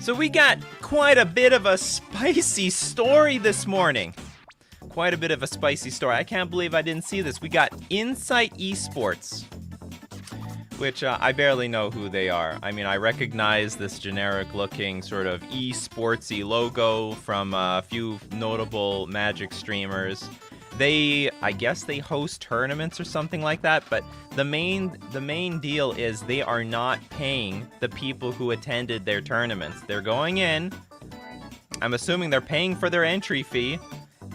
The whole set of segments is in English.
So we got quite a bit of a spicy story this morning. Quite a bit of a spicy story. I can't believe I didn't see this. We got Insight Esports, which I barely know who they are. I mean, I recognize this generic-looking sort of esportsy logo from a few notable Magic streamers. I guess they host tournaments or something like that, but the main deal is they are not paying the people who attended their tournaments. They're going in, I'm assuming they're paying for their entry fee,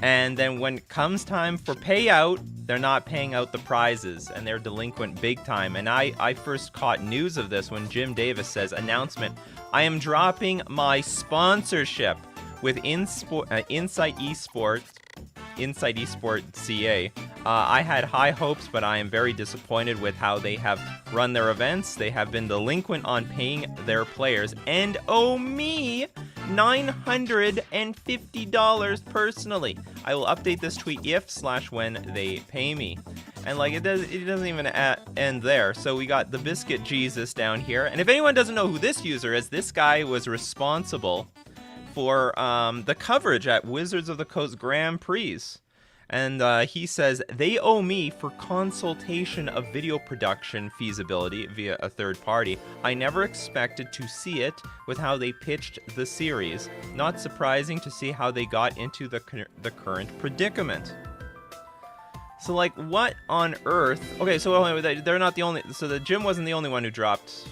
and then when it comes time for payout, they're not paying out the prizes, and they're delinquent big time. And I first caught news of this when Jim Davis says, announcement, I am dropping my sponsorship with Insight Esports CA. I had high hopes, but I am very disappointed with how they have run their events. They have been delinquent on paying their players and owe me $950 personally. I will update this tweet if/when they pay me. And like it doesn't even end there. So we got the Biscuit Jesus down here. And if anyone doesn't know who this user is, this guy was responsible for the coverage at Wizards of the Coast Grand Prix. And he says, they owe me for consultation of video production feasibility via a third party. I never expected to see it with how they pitched the series. Not surprising to see how they got into the current predicament. So, like, what on earth? Okay, so they're not the only. So the Jim wasn't the only one who dropped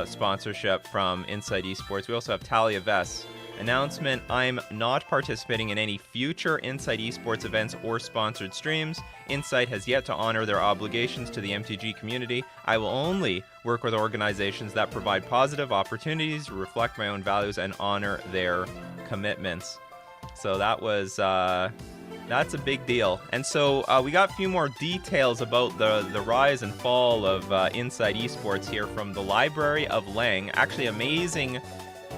sponsorship from Inside Esports. We also have Talia Vess. Announcement, I'm not participating in any future Inside Esports events or sponsored streams. Insight has yet to honor their obligations to the MTG community. I will only work with organizations that provide positive opportunities, reflect my own values, and honor their commitments. So that was, that's a big deal. And so we got a few more details about the rise and fall of Inside Esports here from the Library of Lang. Actually, amazing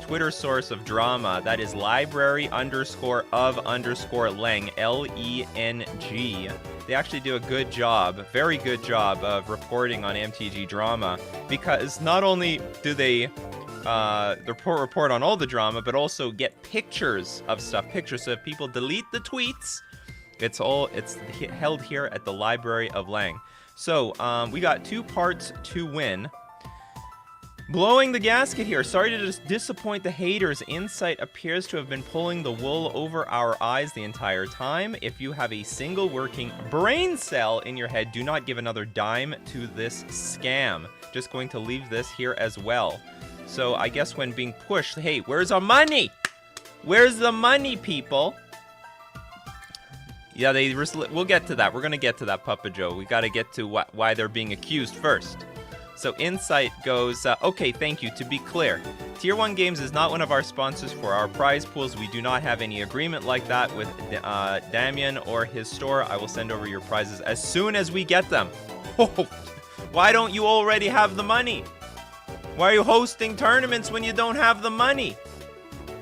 Twitter source of drama. That is library_of_Leng, L-E-N-G. They actually do a good job, very good job of reporting on MTG drama, because not only do they report on all the drama, but also get pictures of stuff. So if people delete the tweets, it's held here at the Library of Lang. So we got 2 parts to win. Blowing the gasket here. Sorry to disappoint the haters. Insight appears to have been pulling the wool over our eyes the entire time. If you have a single working brain cell in your head, do not give another dime to this scam. Just going to leave this here as well. So I guess when being pushed, hey, where's our money? Where's the money, people? Yeah, we'll get to that. We're going to get to that, Papa Joe. We got to get to why they're being accused first. So Insight goes, okay, thank you. To be clear, Tier 1 Games is not one of our sponsors for our prize pools. We do not have any agreement like that with Damien or his store. I will send over your prizes as soon as we get them. Why don't you already have the money? Why are you hosting tournaments when you don't have the money?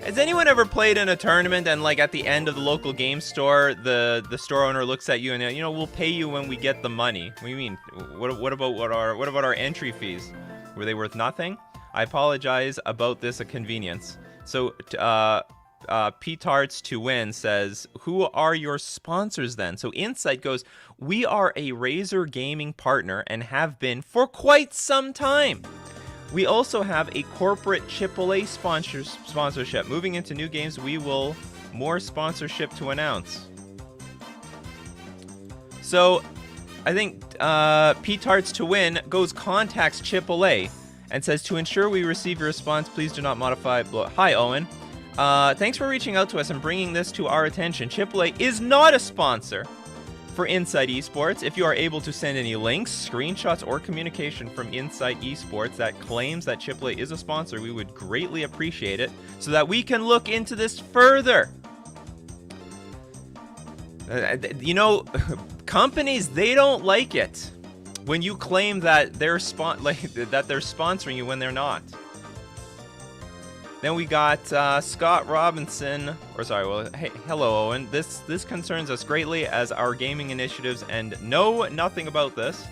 Has anyone ever played in a tournament and, like, at the end of the local game store, the store owner looks at you and, you know, we'll pay you when we get the money? What do you mean? What about our entry fees? Were they worth nothing? I apologize about this inconvenience. So, P-Tarts to Win says, who are your sponsors then? So Insight goes, we are a Razer gaming partner and have been for quite some time. We also have a corporate AAA sponsorship. Moving into new games, we will more sponsorship to announce. So, I think P-Tarts to Win contacts AAA and says, to ensure we receive your response, please do not modify. Hi, Owen. Thanks for reaching out to us and bringing this to our attention. AAA is not a sponsor for Inside Esports. If you are able to send any links, screenshots, or communication from Inside Esports that claims that AAA is a sponsor, we would greatly appreciate it so that we can look into this further. You know, companies, they don't like it when you claim that they're sponsoring you when they're not. Then we got Scott Robinson, hey, hello Owen. This concerns us greatly as our gaming initiatives and know nothing about this.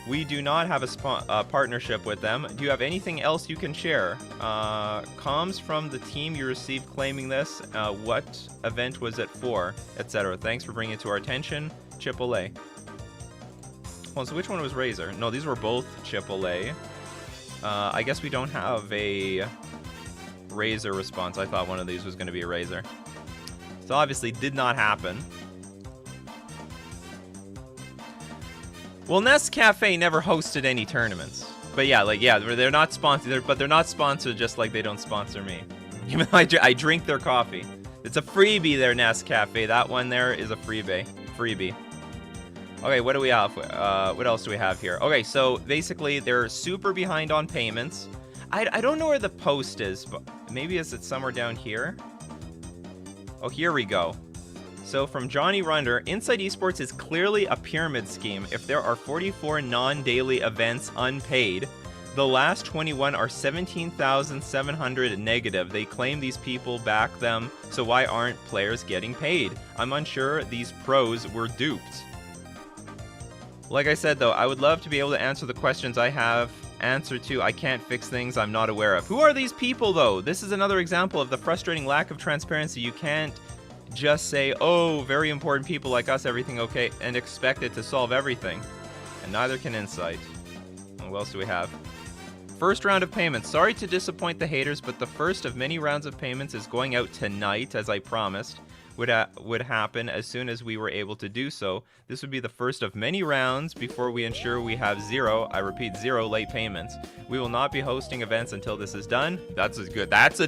We do not have a partnership with them. Do you have anything else you can share? Comms from the team you received claiming this. What event was it for? Etc. Thanks for bringing it to our attention. AAA. Well, so which one was Razor? No, these were both AAA. I guess we don't have a Razor response. I thought one of these was going to be a Razor. So obviously did not happen. Well, Nest Cafe never hosted any tournaments. But yeah, like, yeah, they're not sponsored, but they're not sponsored just like they don't sponsor me. Even though I drink their coffee. It's a freebie there, Nest Cafe. That one there is a freebie. Okay, what do we have? What else do we have here? Okay, so basically they're super behind on payments. I don't know where the post is, but maybe is it somewhere down here? Oh, here we go. So from Johnny Runder, Inside Esports is clearly a pyramid scheme. If there are 44 non-daily events unpaid, the last 21 are 17,700 negative. They claim these people back them, so why aren't players getting paid? I'm unsure these pros were duped. Like I said though, I would love to be able to answer the questions I have answer to. I can't fix things I'm not aware of. Who are these people though? This is another example of the frustrating lack of transparency. You can't just say, oh, very important people like us, everything okay, and expect it to solve everything. And neither can Insight. What else do we have? First round of payments. Sorry to disappoint the haters, but the first of many rounds of payments is going out tonight, as I promised would happen as soon as we were able to do so. This would be the first of many rounds before we ensure we have zero, I repeat, zero late payments. We will not be hosting events until this is done. That's good. That's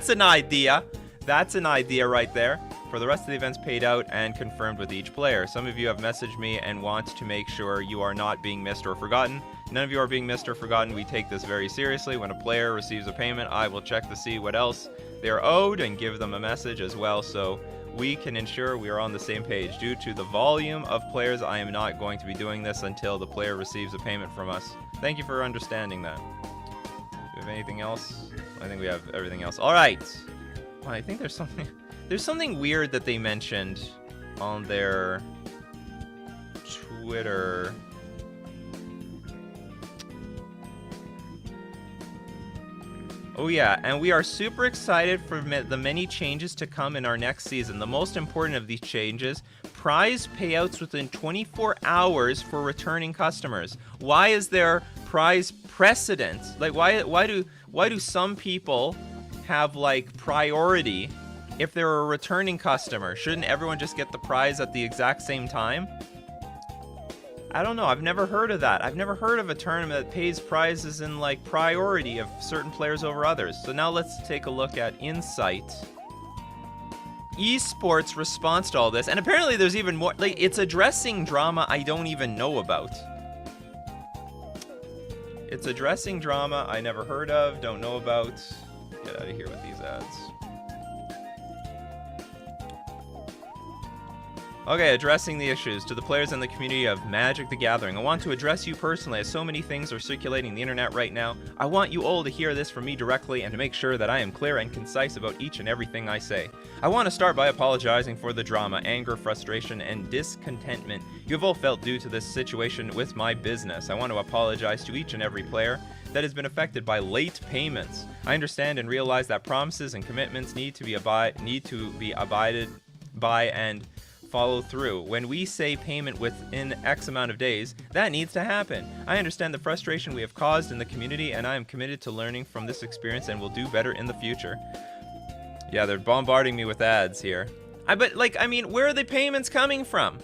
an idea. That's an idea right there. For the rest of the events paid out and confirmed with each player. Some of you have messaged me and want to make sure you are not being missed or forgotten. None of you are being missed or forgotten. We take this very seriously. When a player receives a payment, I will check to see what else they're owed and give them a message as well, so we can ensure we are on the same page. Due to the volume of players, I am not going to be doing this until the player receives a payment from us. Thank you for understanding that. Do we have anything else? I think we have everything else. All right. Well, I think there's something weird that they mentioned on their Twitter. Oh yeah, and we are super excited for the many changes to come in our next season. The most important of these changes, prize payouts within 24 hours for returning customers. Why is there prize precedent? Like why do some people have like priority if they're a returning customer? Shouldn't everyone just get the prize at the exact same time? I don't know. I've never heard of that. I've never heard of a tournament that pays prizes in like priority of certain players over others. So now let's take a look at Insight Esports response to all this. And apparently there's even more. Like, it's addressing drama I don't even know about. It's addressing drama I never heard of, don't know about. Get out of here with these ads. Okay, addressing the issues. To the players in the community of Magic the Gathering, I want to address you personally, as so many things are circulating the internet right now. I want you all to hear this from me directly and to make sure that I am clear and concise about each and everything I say. I want to start by apologizing for the drama, anger, frustration, and discontentment you have all felt due to this situation with my business. I want to apologize to each and every player that has been affected by late payments. I understand and realize that promises and commitments need to be abided by and follow through. When we say payment within X amount of days, that needs to happen. I understand the frustration we have caused in the community, and I am committed to learning from this experience and will do better in the future. Yeah, they're bombarding me with ads here. I mean, where are the payments coming from?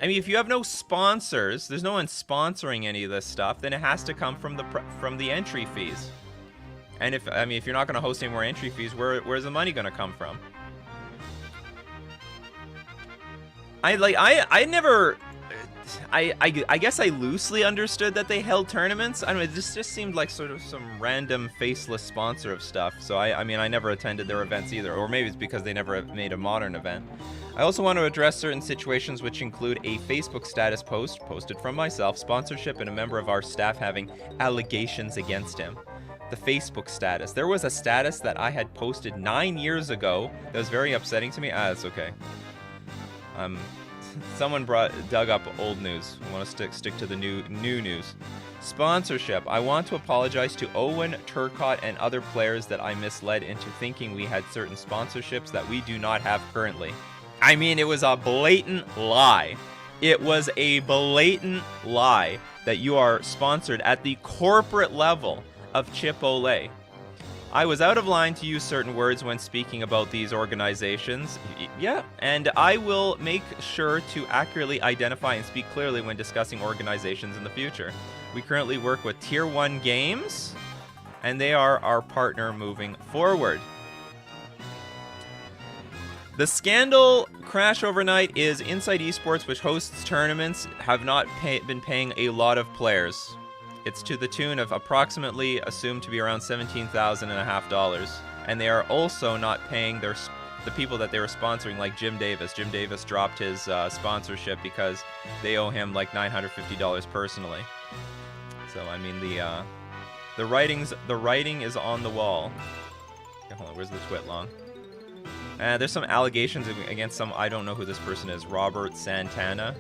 I mean, if you have no sponsors, there's no one sponsoring any of this stuff, then it has to come from the entry fees. And if you're not going to host any more entry fees, where's the money going to come from? I guess I loosely understood that they held tournaments. I don't know, this just seemed like sort of some random faceless sponsor of stuff. So I mean, I never attended their events either, or maybe it's because they never made a modern event. I also want to address certain situations which include a Facebook status post posted from myself, sponsorship, and a member of our staff having allegations against him. The Facebook status. There was a status that I had posted 9 years ago that was very upsetting to me. It's okay. Someone dug up old news. I want to stick to the new news. Sponsorship. I want to apologize to Owen, Turcotte, and other players that I misled into thinking we had certain sponsorships that we do not have currently. I mean, it was a blatant lie. It was a blatant lie that you are sponsored at the corporate level of Chipotle. I was out of line to use certain words when speaking about these organizations. Yeah, and I will make sure to accurately identify and speak clearly when discussing organizations in the future. We currently work with Tier 1 Games, and they are our partner moving forward. The scandal crash overnight is Inside Esports, which hosts tournaments, have not been paying a lot of players. It's to the tune of approximately assumed to be around $17,500, and they are also not paying the people that they were sponsoring, like Jim Davis. Jim Davis dropped his sponsorship because they owe him like $950 personally. So I mean the writing is on the wall. Okay, hold on, where's the twit long? There's some allegations against some, I don't know who this person is, Robert Santana.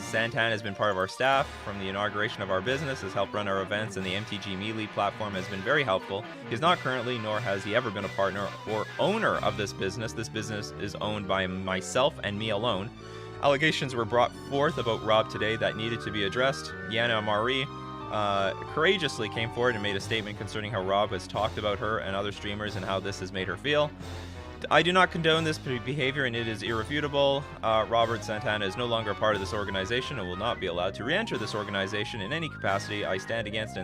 Santana has been part of our staff from the inauguration of our business, has helped run our events, and the MTG Melee platform has been very helpful. He is not currently, nor has he ever been a partner or owner of this business. This business is owned by myself and me alone. Allegations were brought forth about Rob today that needed to be addressed. Yana Marie courageously came forward and made a statement concerning how Rob has talked about her and other streamers and how this has made her feel. I do not condone this behavior, and it is irrefutable. Robert Santana is no longer a part of this organization and will not be allowed to re-enter this organization in any capacity. I stand against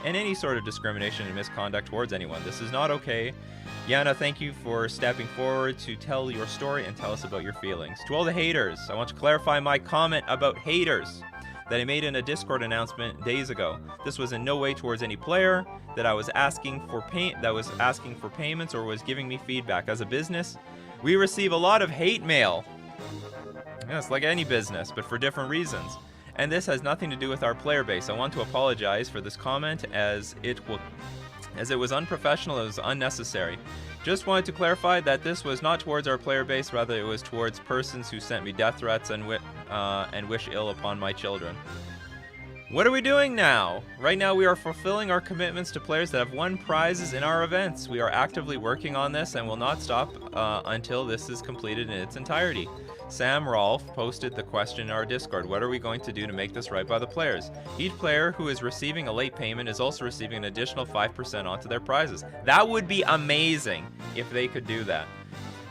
any sort of discrimination and misconduct towards anyone. This is not okay. Yana, thank you for stepping forward to tell your story and tell us about your feelings. To all the haters, I want to clarify my comment about haters that I made in a Discord announcement days ago. This was in no way towards any player that I was asking for payments or was giving me feedback. As a business, we receive a lot of hate mail. Yes, like any business, but for different reasons. And this has nothing to do with our player base. I want to apologize for this comment as it was unprofessional, it was unnecessary. Just wanted to clarify that this was not towards our player base, rather it was towards persons who sent me death threats and wish ill upon my children. What are we doing now? Right now we are fulfilling our commitments to players that have won prizes in our events. We are actively working on this and will not stop until this is completed in its entirety. Sam Rolfe posted the question in our Discord. What are we going to do to make this right by the players? Each player who is receiving a late payment is also receiving an additional 5% onto their prizes. That would be amazing if they could do that.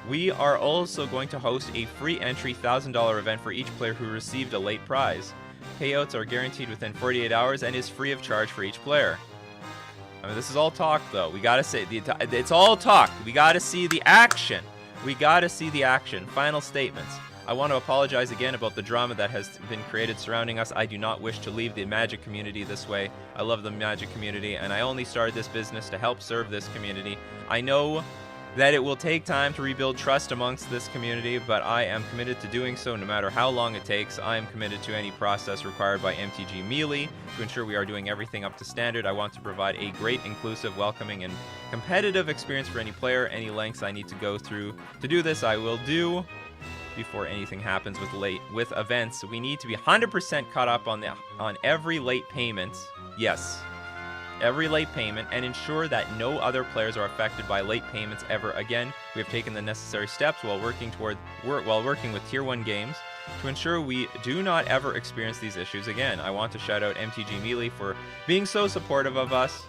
We are also going to host a free entry $1,000 event for each player who received a late prize. Payouts are guaranteed within 48 hours and is free of charge for each player. I mean, this is all talk, though. We gotta say, it's all talk. We gotta see the action. We gotta see the action. Final statements. I want to apologize again about the drama that has been created surrounding us. I do not wish to leave the Magic community this way. I love the Magic community, and I only started this business to help serve this community. I know that it will take time to rebuild trust amongst this community, but I am committed to doing so no matter how long it takes. I am committed to any process required by MTG Melee to ensure we are doing everything up to standard. I want to provide a great, inclusive, welcoming, and competitive experience for any player. Any lengths I need to go through to do this, I will do. Before anything happens with events, we need to be 100% caught up on every late payment. Yes, every late payment, and ensure that no other players are affected by late payments ever again. We have taken the necessary steps while working with Tier 1 Games to ensure we do not ever experience these issues again. I want to shout out MTG Melee for being so supportive of us.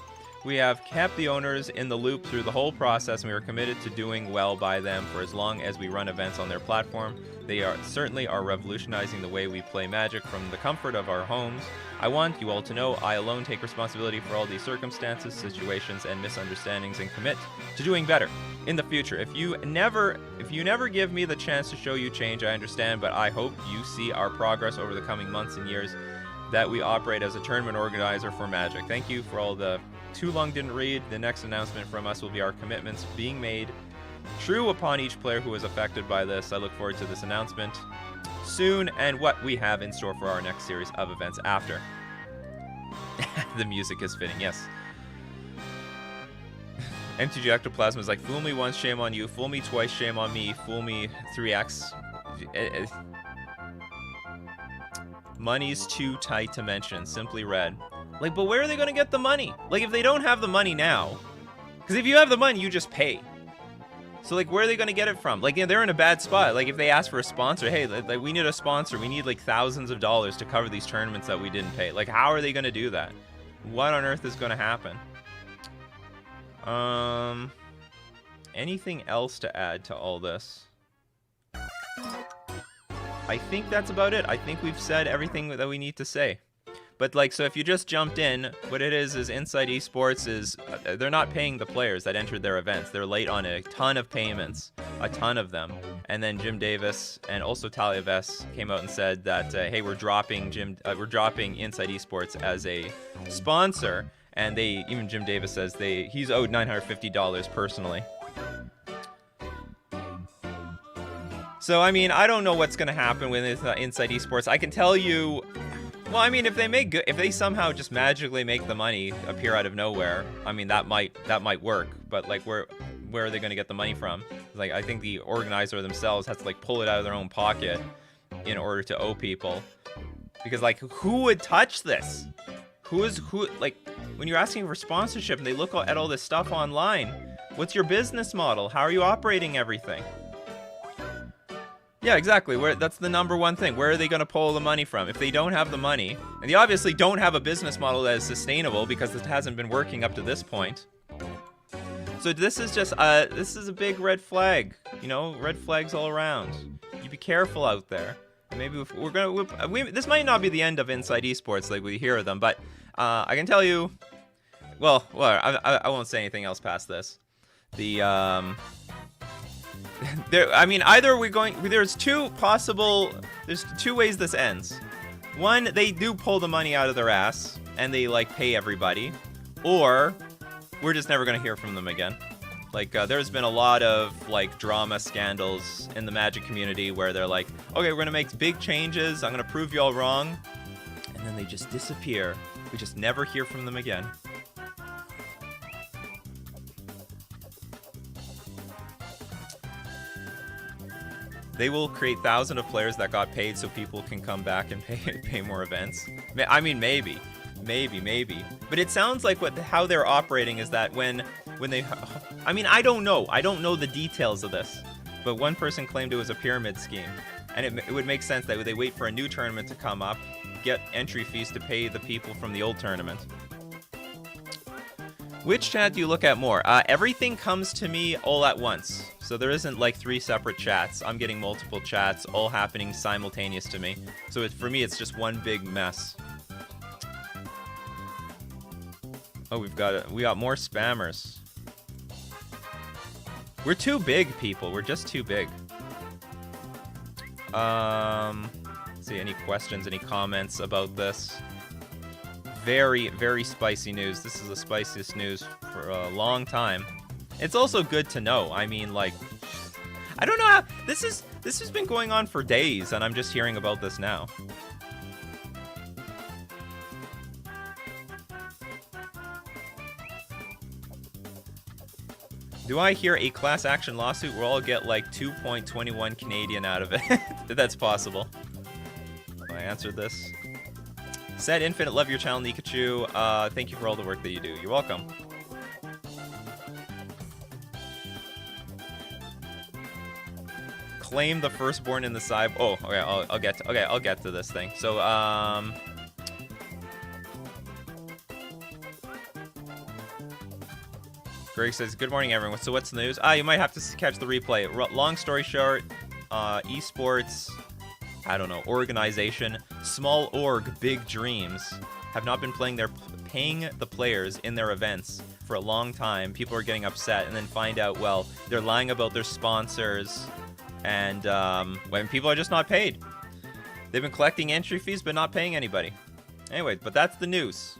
We have kept the owners in the loop through the whole process, and we are committed to doing well by them for as long as we run events on their platform. They certainly are revolutionizing the way we play Magic from the comfort of our homes. I want you all to know I alone take responsibility for all these circumstances, situations, and misunderstandings, and commit to doing better in the future. If you never give me the chance to show you change, I understand, but I hope you see our progress over the coming months and years that we operate as a tournament organizer for Magic. Thank you for all the too long didn't read. The next announcement from us will be our commitments being made true upon each player who is affected by this. I look forward to this announcement soon and what we have in store for our next series of events after. The music is fitting, yes. MTG Ectoplasm is like, fool me once, shame on you. Fool me twice, shame on me. Fool me 3x. Money's too tight to mention. Simply read. Like, but where are they gonna get the money? Like, if they don't have the money now, because if you have the money, you just pay. So, like, where are they gonna get it from? Like, yeah, they're in a bad spot. Like, if they ask for a sponsor, hey, like, we need a sponsor. We need like thousands of dollars to cover these tournaments that we didn't pay. Like, how are they gonna do that? What on earth is gonna happen? Anything else to add to all this? I think that's about it. I think we've said everything that we need to say. But, like, so if you just jumped in, what it is Inside Esports is, they're not paying the players that entered their events. They're late on a ton of payments, a ton of them. And then Jim Davis and also Talia Vess came out and said that, hey, we're dropping Inside Esports as a sponsor. And even Jim Davis says he's owed $950 personally. So, I mean, I don't know what's going to happen with Inside Esports. I can tell you, well, I mean, if they somehow just magically make the money appear out of nowhere, I mean, that might work. But, like, where are they going to get the money from? Like, I think the organizer themselves has to, like, pull it out of their own pocket in order to owe people. Because, like, who would touch this? Like, when you're asking for sponsorship and they look at all this stuff online, what's your business model? How are you operating everything? Yeah, exactly. That's the number one thing. Where are they going to pull the money from? If they don't have the money, and they obviously don't have a business model that is sustainable because it hasn't been working up to this point. So this is just this is a big red flag. You know, red flags all around. You be careful out there. Maybe this might not be the end of Inside Esports like we hear of them, but I can tell you. Well, I won't say anything else past this. I mean, there's two ways this ends. One, they do pull the money out of their ass and they like pay everybody, or we're just never gonna hear from them again. Like, there's been a lot of like drama scandals in the Magic community where they're like, okay, we're gonna make big changes, I'm gonna prove you all wrong, and then they just disappear. We just never hear from them again. They will create thousands of players that got paid so people can come back and pay more events. I mean, maybe. But it sounds like how they're operating is that when they... I mean, I don't know. I don't know the details of this. But one person claimed it was a pyramid scheme. And it would make sense that they wait for a new tournament to come up, get entry fees to pay the people from the old tournament. Which chat do you look at more? Everything comes to me all at once. So there isn't like 3 separate chats. I'm getting multiple chats all happening simultaneous to me. So for me, it's just one big mess. Oh, we got more spammers. We're too big, people. We're just too big. Let's see, any questions, any comments about this? Very, very spicy news. This is the spiciest news for a long time. It's also good to know. I mean, like, I don't know how this has been going on for days, and I'm just hearing about this now. Do I hear a class action lawsuit where I'll get like 2.21 Canadian out of it? That's possible. I answered this. Said Infinite, love your channel, Nikachu. Thank you for all the work that you do. You're welcome. Claim the firstborn in the side. Oh, okay. I'll get to this thing. So, Greg says, good morning, everyone. So what's the news? You might have to catch the replay. Long story short, esports, I don't know, organization, small org, big dreams, have not been paying the players in their events for a long time. People are getting upset and then find out, well, they're lying about their sponsors, and when people are just not paid. They've been collecting entry fees but not paying anybody. Anyway, but that's the news.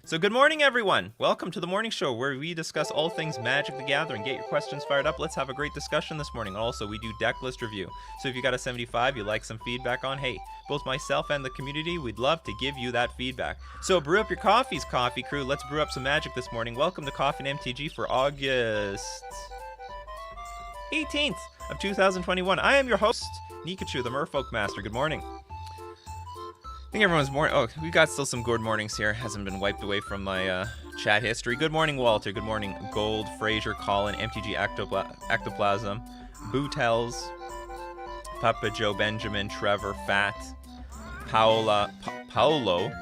So good morning, everyone. Welcome to the morning show where we discuss all things Magic the Gathering. Get your questions fired up. Let's have a great discussion this morning. Also, we do deck list review. So if you got a 75 you like some feedback on, hey, both myself and the community, we'd love to give you that feedback. So brew up your coffees, coffee crew. Let's brew up some Magic this morning. Welcome to Coffee and MTG for August 18th of 2021. I am your host, Nikachu, the Merfolk Master, good morning. I think everyone's morning. Oh, we got still some good mornings here. Hasn't been wiped away from my chat history. Good morning, Walter. Good morning, Gold, Fraser, Colin, MTG Ectoplasm, Bootels, Papa Joe, Benjamin, Trevor, Fat, Paolo,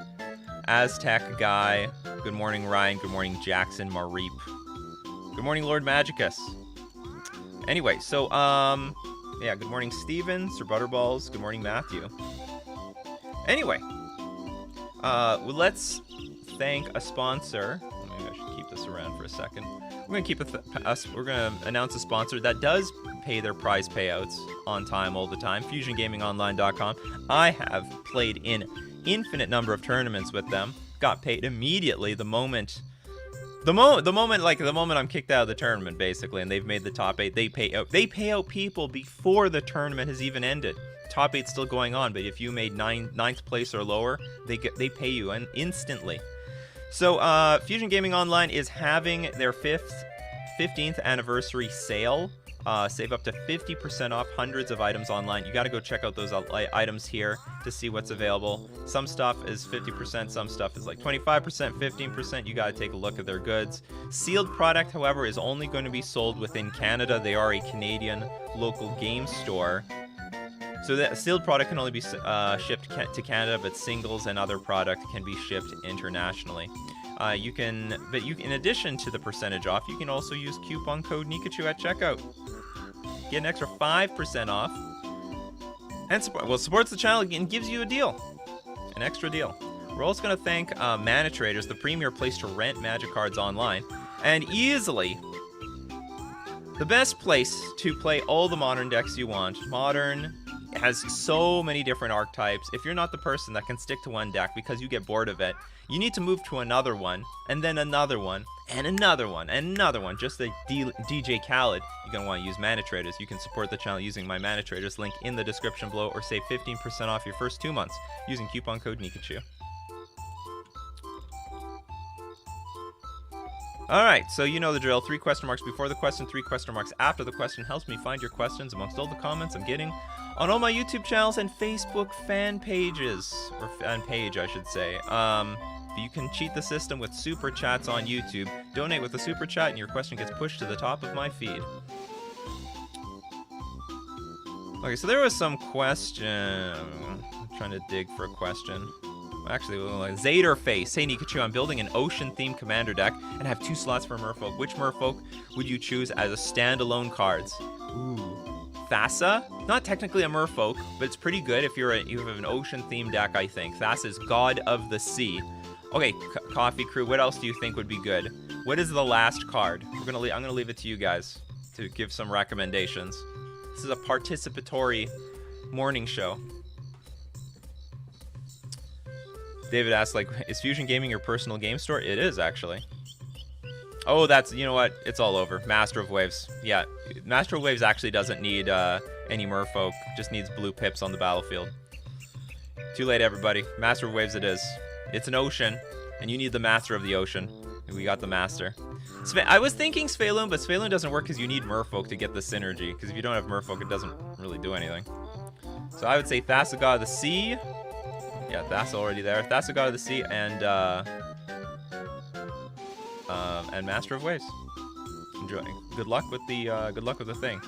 Aztec Guy. Good morning, Ryan. Good morning, Jackson, Mareep. Good morning, Lord Magicus. Anyway, so yeah. Good morning, Steven, Sir Butterballs. Good morning, Matthew. Anyway, let's thank a sponsor. Maybe I should keep this around for a second. We're gonna announce a sponsor that does pay their prize payouts on time all the time. FusionGamingOnline.com. I have played in infinite number of tournaments with them. Got paid immediately the moment I'm kicked out of the tournament, basically, and they've made the top 8. They pay out people before the tournament has even ended. Top 8's still going on, but if you made ninth place or lower, they pay you instantly. So Fusion Gaming Online is having their 15th anniversary sale. Save up to 50% off hundreds of items online. You got to go check out those items here to see what's available. Some stuff is 50%, some stuff is like 25%, 15%. You got to take a look at their goods. Sealed product, however, is only going to be sold within Canada. They are a Canadian local game store. So that sealed product can only be shipped to Canada, but singles and other product can be shipped internationally. In addition to the percentage off, you can also use coupon code Nikachu at checkout. Get an extra 5% off. And supports the channel and gives you a deal. An extra deal. We're also going to thank Mana Traders, the premier place to rent Magic cards online. And easily the best place to play all the Modern decks you want. Modern has so many different archetypes. If you're not the person that can stick to one deck because you get bored of it, you need to move to another one, and then another one, and another one, and another one. Just like DJ Khaled, you're going to want to use Mana Traders. You can support the channel using my Mana Traders link in the description below, or save 15% off your first 2 months using coupon code Nikachu. Alright, so you know the drill. 3 question marks before the question, 3 question marks after the question helps me find your questions amongst all the comments I'm getting on all my YouTube channels and Facebook fan pages. Or fan page, I should say. You can cheat the system with super chats on YouTube. Donate with a super chat and your question gets pushed to the top of my feed. Okay, so there was some question. I'm trying to dig for a question. Actually, Zaderface. Hey Nikachu, I'm building an ocean-themed commander deck and have 2 slots for Merfolk. Which Merfolk would you choose as a standalone cards? Ooh. Thassa? Not technically a Merfolk, but it's pretty good if you have an ocean-themed deck, I think. Thassa is God of the Sea. Okay, Coffee Crew, what else do you think would be good? What is the last card? I'm gonna leave it to you guys to give some recommendations. This is a participatory morning show. David asked, like, is Fusion Gaming your personal game store? It is, actually. Oh, you know what? It's all over. Master of Waves. Yeah, Master of Waves actually doesn't need any Merfolk. Just needs blue pips on the battlefield. Too late, everybody. Master of Waves it is. It's an ocean, and you need the Master of the Ocean. And we got the Master. I was thinking Sphaloon, but Sphaloon doesn't work because you need Merfolk to get the synergy. Because if you don't have Merfolk, it doesn't really do anything. So I would say Thassa, God of the Sea. Yeah, Thassa already there. Thassa, God of the Sea, and Master of Waves. Enjoy. Good luck with the thing.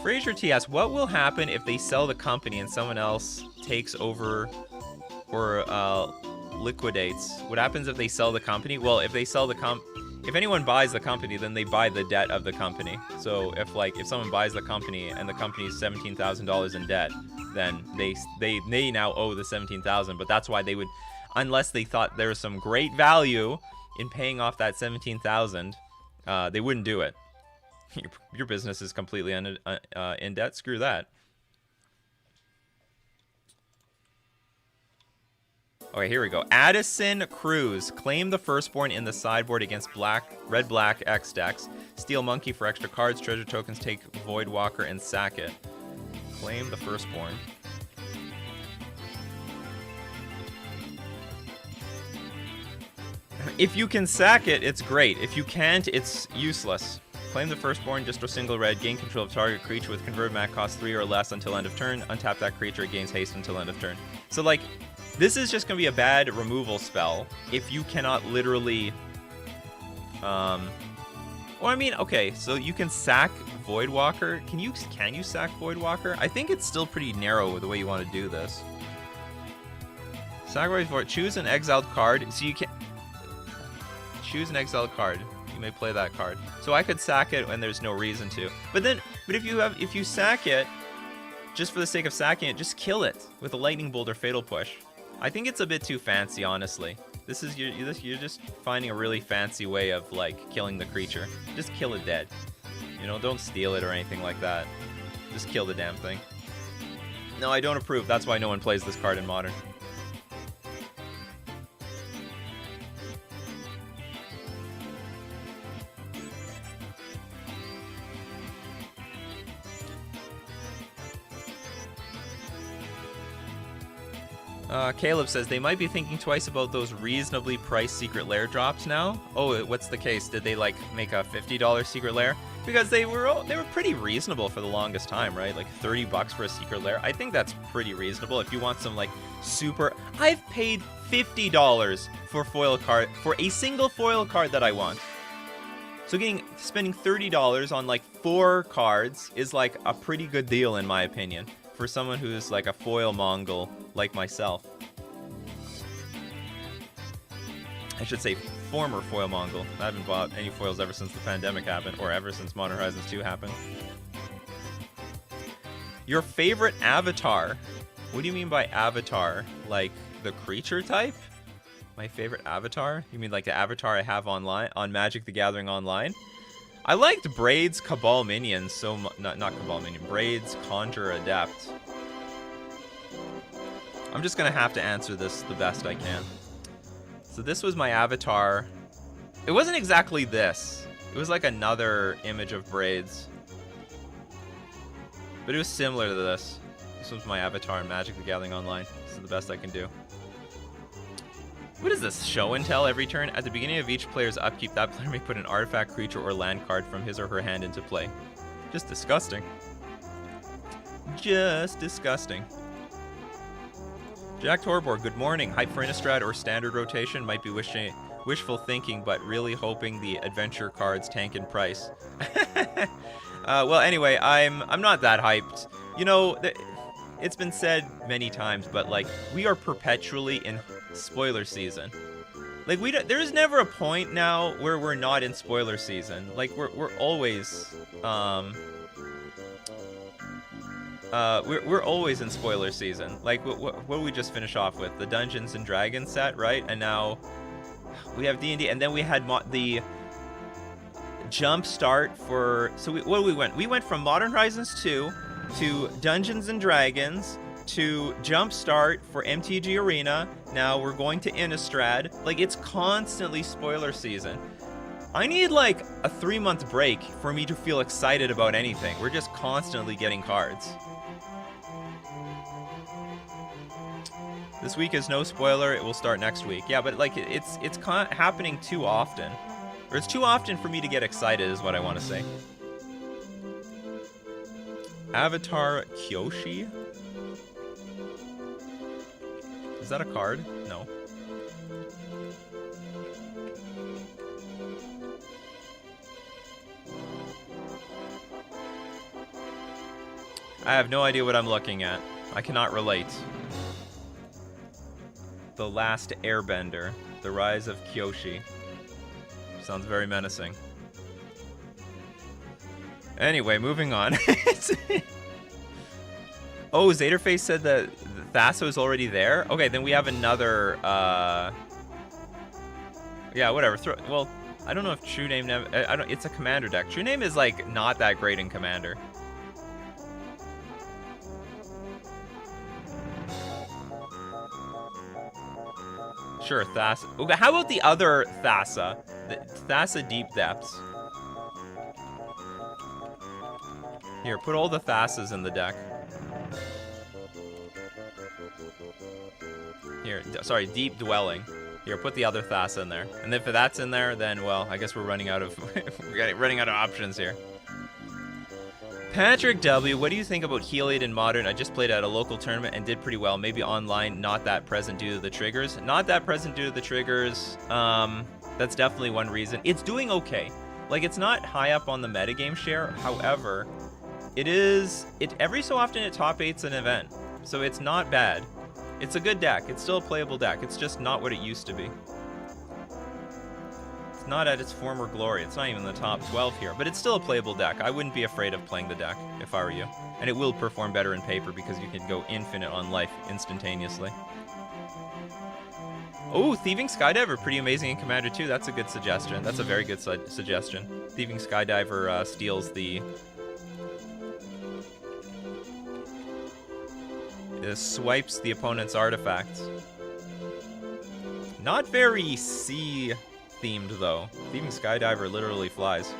Fraser T asks, what will happen if they sell the company and someone else takes over or liquidates? What happens if they sell the company? Well, if they sell if anyone buys the company, then they buy the debt of the company. So if someone buys the company and the company is $17,000 in debt, then they now owe the $17,000. But that's why they would, unless they thought there was some great value in paying off that $17,000, they wouldn't do it. Your business is completely in debt. Screw that. Okay, here we go. Addison Cruz. Claim the Firstborn in the sideboard against red-black X decks. Steal Monkey for extra cards, treasure tokens, take Voidwalker, and sack it. Claim the Firstborn. If you can sack it, it's great. If you can't, it's useless. Claim the firstborn, just a single red, gain control of target creature with converted mana cost 3 or less until end of turn. Untap that creature, it gains haste until end of turn. So, like, this is just going to be a bad removal spell if you cannot literally... Well, I mean, okay, so you can sack Voidwalker. Can you sack Voidwalker? I think it's still pretty narrow with the way you want to do this. Sacrifice Void. Choose an exiled card. So you can... Choose an exiled card. You may play that card. So I could sack it when there's no reason to. But if you sack it, just for the sake of sacking it, just kill it with a Lightning Bolt or Fatal Push. I think it's a bit too fancy, honestly. This is you're just finding a really fancy way of like killing the creature. Just kill it dead. You know, don't steal it or anything like that. Just kill the damn thing. No, I don't approve. That's why no one plays this card in Modern. Caleb says they might be thinking twice about those reasonably priced secret lair drops now. Oh, what's the case? Did they like make a $50 secret lair? Because they were pretty reasonable for the longest time, right? Like $30 for a secret lair. I think that's pretty reasonable if you want some like super. I've paid $50 for a single foil card that I want. So spending $30 on like 4 cards is like a pretty good deal in my opinion for someone who's like a foil Mongol like myself. I should say former foil Mongol. I haven't bought any foils ever since the pandemic happened, or ever since Modern Horizons 2 happened. Your favorite avatar? What do you mean by avatar? Like the creature type? My favorite avatar? You mean like the avatar I have online on Magic the Gathering Online? I liked Braid's Cabal Minions so much. Not Cabal Minion. Braid's Conjure Adept. I'm just gonna have to answer this the best I can. So this was my avatar. It wasn't exactly this. It was like another image of Braids. But it was similar to this. This was my avatar in Magic the Gathering Online. This is the best I can do. What is this? Show and tell every turn? At the beginning of each player's upkeep, that player may put an artifact, creature, or land card from his or her hand into play. Just disgusting. Just disgusting. Jack Torbor, good morning. Hype for Innistrad or standard rotation might be wishful thinking, but really hoping the adventure cards tank in price. Well, anyway, I'm not that hyped. You know, it's been said many times, but like we are perpetually in spoiler season. Like there's never a point now where we're not in spoiler season. Like we're always we're always in spoiler season. Like what did we just finish off with? The Dungeons and Dragons set, right? And now we have D&D, and then we had the jump start for. So we went? We went from Modern Horizons 2 to Dungeons and Dragons to jump start for MTG Arena. Now we're going to Innistrad. Like it's constantly spoiler season. I need like a 3-month break for me to feel excited about anything. We're just constantly getting cards. This week is no spoiler. It will start next week. Yeah, but like it's happening too often. Or it's too often for me to get excited is what I want to say. Avatar Kyoshi? Is that a card? No. I have no idea what I'm looking at. I cannot relate. The Last Airbender. The Rise of Kyoshi. Sounds very menacing. Anyway, moving on. Oh, Zaderface said that Thassa is already there? Okay, then we have another, yeah, whatever. Well, I don't know if True Name... it's a Commander deck. True Name is, like, not that great in Commander. Sure, Thassa. Okay, how about the other Thassa? The Thassa Deep Depths. Here, put all the Thassas in the deck. Here, sorry, Deep Dwelling. Here, put the other Thassa in there. And if that's in there, then, well, I guess we're running out of running out of options here. Patrick W, what do you think about Heliod in Modern? I just played at a local tournament and did pretty well. Maybe online, not that present due to the triggers. Not that present due to the triggers. That's definitely one reason. It's doing okay. Like, it's not high up on the metagame share. However, every so often it top 8's an event. So it's not bad. It's a good deck. It's still a playable deck. It's just not what it used to be. It's not at its former glory. It's not even in the top 12 here, but it's still a playable deck. I wouldn't be afraid of playing the deck if I were you. And it will perform better in paper because you can go infinite on life instantaneously. Oh, Thieving Skydiver, pretty amazing in Commander 2. That's a good suggestion. That's a very good suggestion. Thieving Skydiver steals the... swipes the opponent's artifacts. Not very sea-themed, though. Thieving Skydiver literally flies.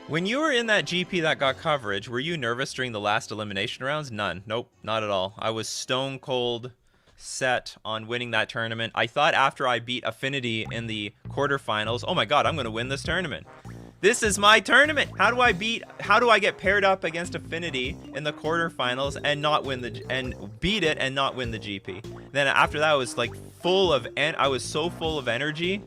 When you were in that GP that got coverage, were you nervous during the last elimination rounds? None. Nope, not at all. I was stone cold set on winning that tournament. I thought after I beat Affinity in the quarterfinals, oh my god, I'm going to win this tournament. This is my tournament. How do I get paired up against Affinity in the quarterfinals and not win beat it and not win the GP? Then after that, I was like I was so full of energy.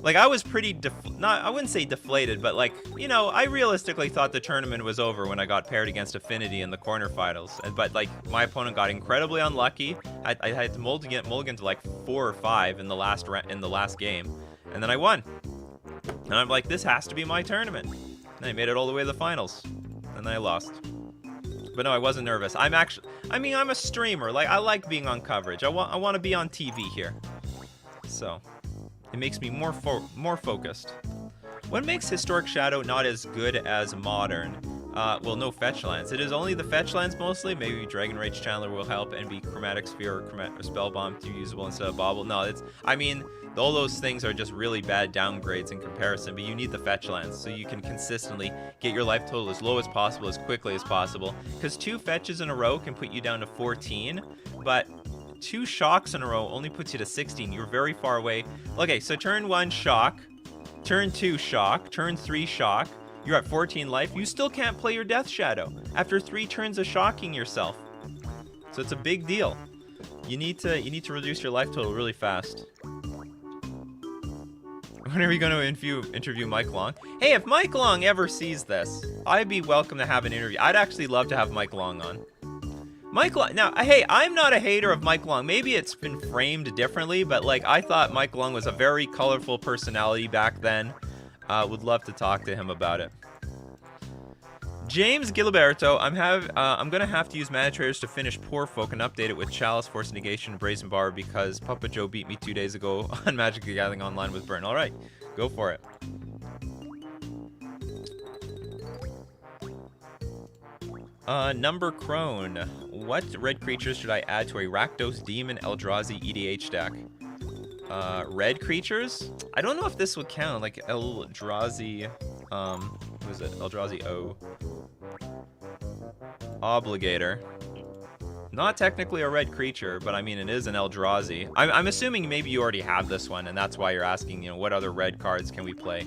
Like, I was pretty I wouldn't say deflated, but like, you know, I realistically thought the tournament was over when I got paired against Affinity in the quarterfinals. But like, my opponent got incredibly unlucky. I had to mulligan to like 4 or 5 in the last game, and then I won. And I'm like, this has to be my tournament. And I made it all the way to the finals. And then I lost. But no, I wasn't nervous. I'm a streamer. Like, I like being on coverage. I want to be on TV here. So, it makes me more focused. What makes Historic Shadow not as good as Modern? Well, no fetch lands. It is only the fetch lands mostly. Maybe Dragon Rage Channeler will help and be Chromatic Sphere or Spell Bomb to usable instead of Bobble. No, all those things are just really bad downgrades in comparison, but you need the fetch lands so you can consistently get your life total as low as possible, as quickly as possible. Because 2 fetches in a row can put you down to 14, but 2 shocks in a row only puts you to 16. You're very far away. Okay, so turn 1 shock, turn 2 shock, turn 3 shock. You're at 14 life. You still can't play your Death Shadow after 3 turns of shocking yourself. So it's a big deal. You need to reduce your life total really fast. When are we going to interview Mike Long? Hey, if Mike Long ever sees this, I'd be welcome to have an interview. I'd actually love to have Mike Long on. Mike Long, now, hey, I'm not a hater of Mike Long. Maybe it's been framed differently, but like, I thought Mike Long was a very colorful personality back then. Would love to talk to him about it. James Giliberto, I'm gonna have to use Mana Traders to finish Poor Folk and update it with Chalice, Force Negation, and Brazen Bar because Papa Joe beat me 2 days ago on Magic the Gathering Online with Burn. All right, go for it. Number Crone. What red creatures should I add to a Rakdos Demon Eldrazi EDH deck? Red creatures? I don't know if this would count, like Eldrazi, what is it? Eldrazi O. Obligator. Not technically a red creature, but I mean, it is an Eldrazi. I'm assuming maybe you already have this one, and that's why you're asking, you know, what other red cards can we play?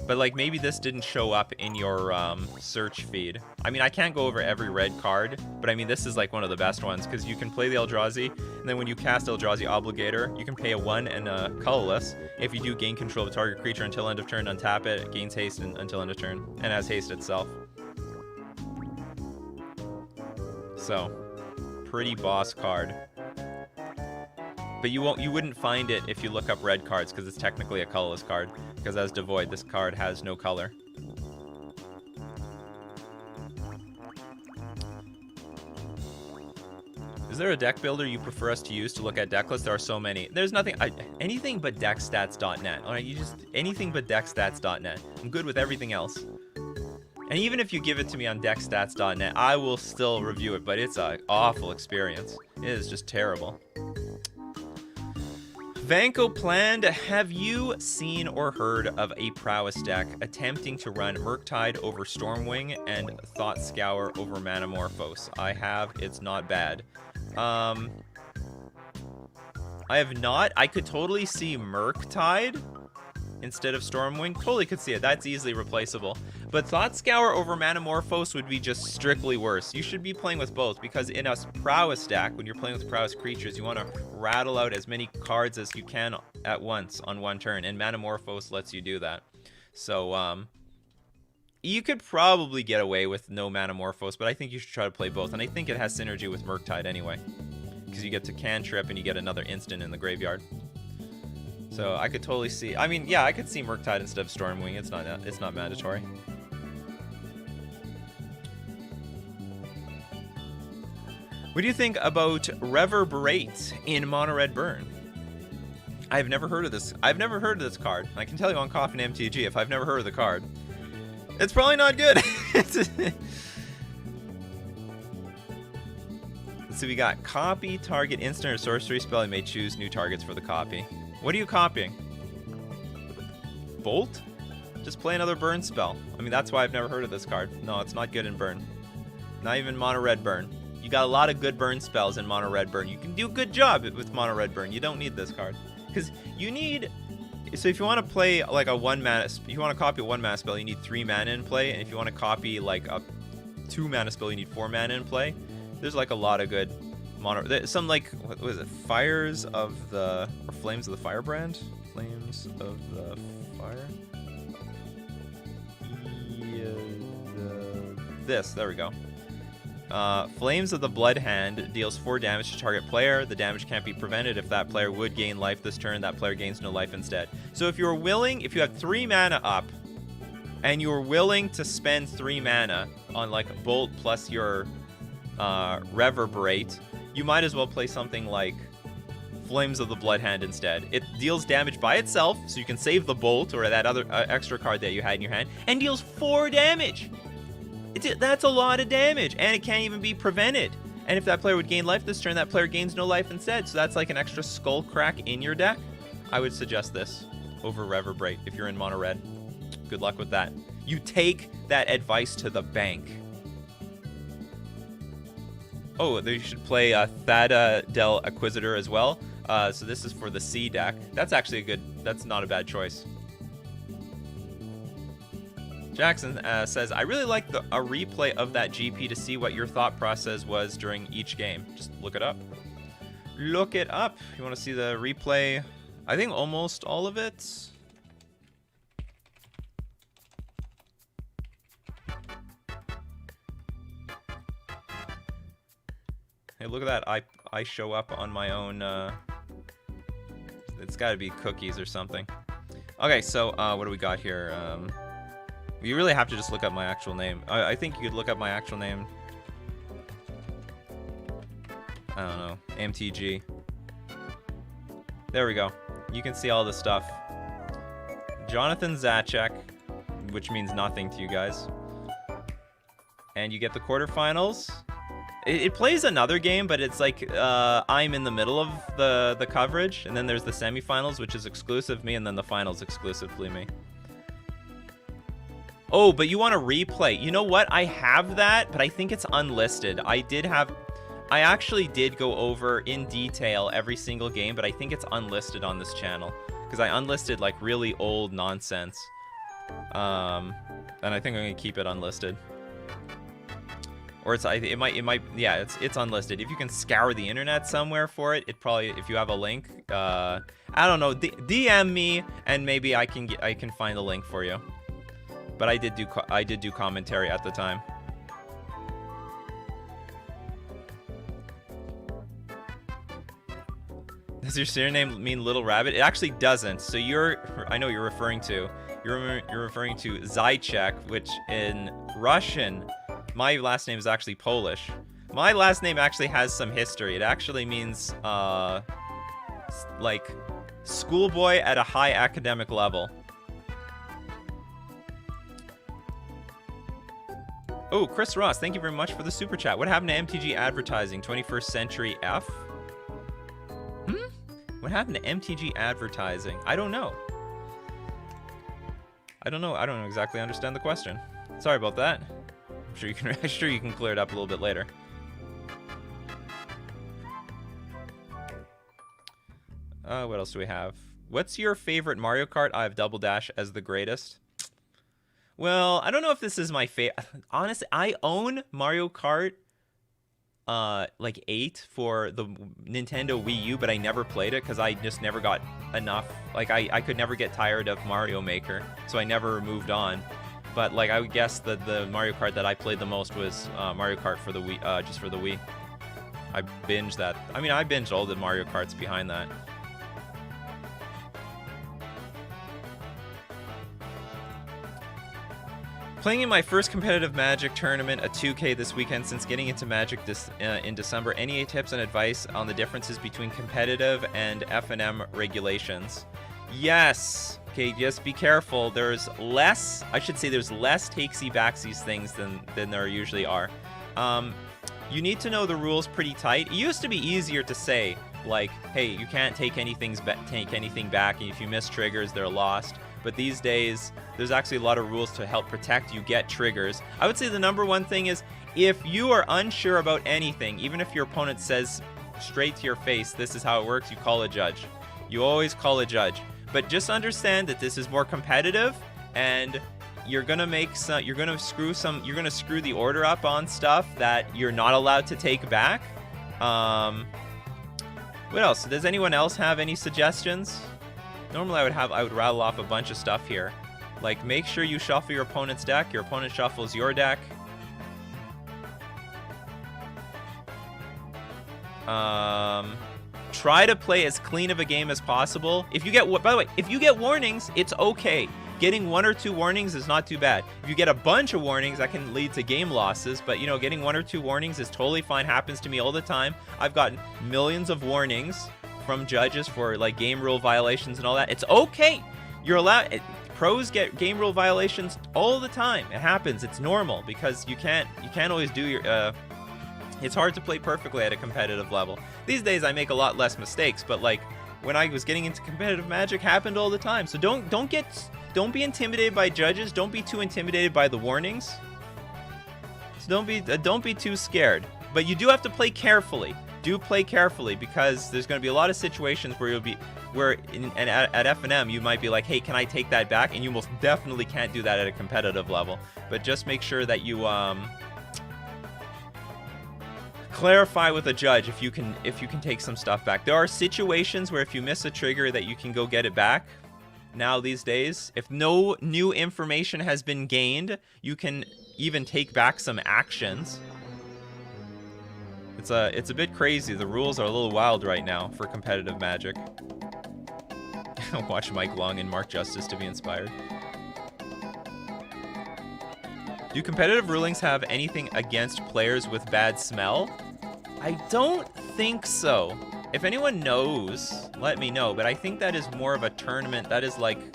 But like, maybe this didn't show up in your search feed. I mean, I can't go over every red card, but I mean, this is like one of the best ones because you can play the Eldrazi, and then when you cast Eldrazi Obligator, you can pay a 1 and a colorless. If you do gain control of a target creature until end of turn, untap it, gains haste until end of turn, and has haste itself. So, pretty boss card. But you wouldn't find it if you look up red cards because it's technically a colorless card. Because as Devoid, this card has no color. Is there a deck builder you prefer us to use to look at Decklist? There are so many. There's nothing, anything but deckstats.net. All right, anything but deckstats.net. I'm good with everything else. And even if you give it to me on deckstats.net, I will still review it, but it's an awful experience. It is just terrible. Vanko planned, have you seen or heard of a prowess deck attempting to run Murktide over Stormwing and Thought Scour over Manamorphose? I have. It's not bad. I have not. I could totally see Murktide instead of Stormwing. Totally could see it. That's easily replaceable. But Thought Scour over Manamorphose would be just strictly worse. You should be playing with both, because in a prowess deck, when you're playing with prowess creatures, you want to rattle out as many cards as you can at once on one turn, and Manamorphose lets you do that. So, you could probably get away with no Manamorphose, but I think you should try to play both, and I think it has synergy with Murktide anyway, because you get to cantrip and you get another instant in the graveyard. So I could totally see. I mean, yeah, I could see Murktide instead of Stormwing. It's not mandatory. What do you think about Reverberate in Mono Red Burn? I've never heard of this. I've never heard of this card. I can tell you on Coffee and MTG if I've never heard of the card. It's probably not good. So we got copy, target, instant, or sorcery spell. You may choose new targets for the copy. What are you copying? Bolt? Just play another burn spell. I mean, that's why I've never heard of this card. No, it's not good in burn. Not even Mono Red Burn. You got a lot of good burn spells in Mono Red Burn. You can do a good job with Mono Red Burn. You don't need this card. Because you need... So if you want to play like a 1 mana... If you want to copy a 1 mana spell, you need 3 mana in play. And if you want to copy like a 2 mana spell, you need 4 mana in play. There's like a lot of good... Some like, what was it? Fires of the... Or Flames of the Firebrand? Flames of the Fire? This, there we go. Flames of the Blood Hand deals 4 damage to target player. The damage can't be prevented. If that player would gain life this turn, that player gains no life instead. So if you're willing, if you have 3 mana up, and you're willing to spend 3 mana on like a Bolt plus your Reverberate, you might as well play something like Flames of the Blood Hand instead. It deals damage by itself, so you can save the Bolt or that other extra card that you had in your hand, and deals 4 damage. That's a lot of damage, and it can't even be prevented. And if that player would gain life this turn, that player gains no life instead. So that's like an extra skull crack in your deck. I would suggest this over Reverberate if you're in Mono Red. Good luck with that. You take that advice to the bank. Oh, you should play Thada del Acquisitor as well. So this is for the C deck. That's actually that's not a bad choice. Jackson says, I really like a replay of that GP to see what your thought process was during each game. Just look it up. Look it up. You want to see the replay? I think almost all of it. Hey, look at that. I show up on my own. It's got to be cookies or something. Okay, so what do we got here? You really have to just look up my actual name. I think you could look up my actual name. I don't know. MTG. There we go. You can see all the stuff. Jonathan Zacek, which means nothing to you guys. And you get the quarterfinals. It plays another game, but it's like I'm in the middle of the coverage. And then there's the semifinals, which is exclusive me, and then the finals exclusively me. Oh, but you want to replay. You know what? I have that, but I think it's unlisted. I actually did go over in detail every single game, but I think it's unlisted on this channel. Because I unlisted like really old nonsense. And I think I'm going to keep it unlisted. Or it might, yeah, it's unlisted. If you can scour the internet somewhere for it, probably, if you have a link, I don't know, DM me, and maybe I can find the link for you. But I did do commentary at the time. Does your surname mean Little Rabbit? It actually doesn't. So I know you're referring to Zychek, which in Russian, my last name is actually Polish. My last name actually has some history. It actually means like schoolboy at a high academic level. Oh, Chris Ross, thank you very much for the super chat. What happened to MTG advertising? 21st Century F? What happened to MTG advertising? I don't know. I don't know exactly understand the question. Sorry about that. I'm sure you can clear it up a little bit later. What else do we have? What's your favorite Mario Kart? I have Double Dash as the greatest. Well, I don't know if this is my favorite. Honestly, I own Mario Kart like 8 for the Nintendo Wii U, but I never played it because I just never got enough. Like, I could never get tired of Mario Maker, so I never moved on. But, like, I would guess that the Mario Kart that I played the most was Mario Kart for the Wii, just for the Wii. I binged that. I mean, I binged all the Mario Karts behind that. Playing in my first competitive Magic tournament, a 2K this weekend since getting into Magic in December. Any tips and advice on the differences between competitive and FNM regulations? Yes. Okay, just be careful. There's less, I should say there's less takesy-backsies things than there usually are. You need to know the rules pretty tight. It used to be easier to say, like, hey, you can't take anything back, and if you miss triggers, they're lost. But these days, there's actually a lot of rules to help protect you get triggers. I would say the number one thing is, if you are unsure about anything, even if your opponent says straight to your face, this is how it works, you call a judge. You always call a judge. But just understand that this is more competitive, and you're gonna screw the order up on stuff that you're not allowed to take back. What else? Does anyone else have any suggestions? Normally I would rattle off a bunch of stuff here. Like, make sure you shuffle your opponent's deck, your opponent shuffles your deck. Try to play as clean of a game as possible. If you get, by the way, if you get warnings, it's okay. Getting 1 or 2 warnings is not too bad. If you get a bunch of warnings, that can lead to game losses, but you know, getting 1 or 2 warnings is totally fine. Happens to me all the time. I've gotten millions of warnings from judges for like game rule violations and all that. It's okay. You're allowed. Pros get game rule violations all the time. It happens. It's normal because you can't always do your. It's hard to play perfectly at a competitive level. These days I make a lot less mistakes, but like when I was getting into competitive Magic, happened all the time. So don't be intimidated by judges. Don't be too intimidated by the warnings. So don't be too scared. But you do have to play carefully. Do play carefully, because there's going to be a lot of situations where at FNM you might be like, hey, can I take that back? And you most definitely can't do that at a competitive level. But just make sure that you clarify with a judge if you can take some stuff back. There are situations where if you miss a trigger that you can go get it back. Now these days, if no new information has been gained, you can even take back some actions. It's a bit crazy. The rules are a little wild right now for competitive Magic. Watch Mike Long and Mark Justice to be inspired. Do competitive rulings have anything against players with bad smell? I don't think so. If anyone knows, let me know. But I think that is more of a tournament. That is like,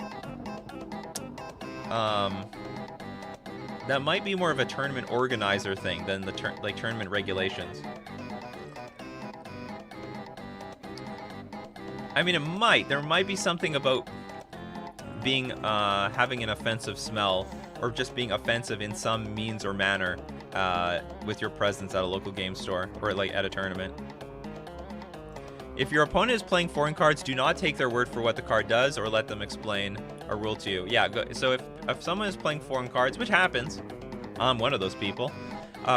that might be more of a tournament organizer thing than the tournament regulations. I mean, there might be something about being, having an offensive smell, or just being offensive in some means or manner, with your presence at a local game store, or like at a tournament. If your opponent is playing foreign cards, do not take their word for what the card does, or let them explain a rule to you. Yeah, so if someone is playing foreign cards, which happens, I'm one of those people,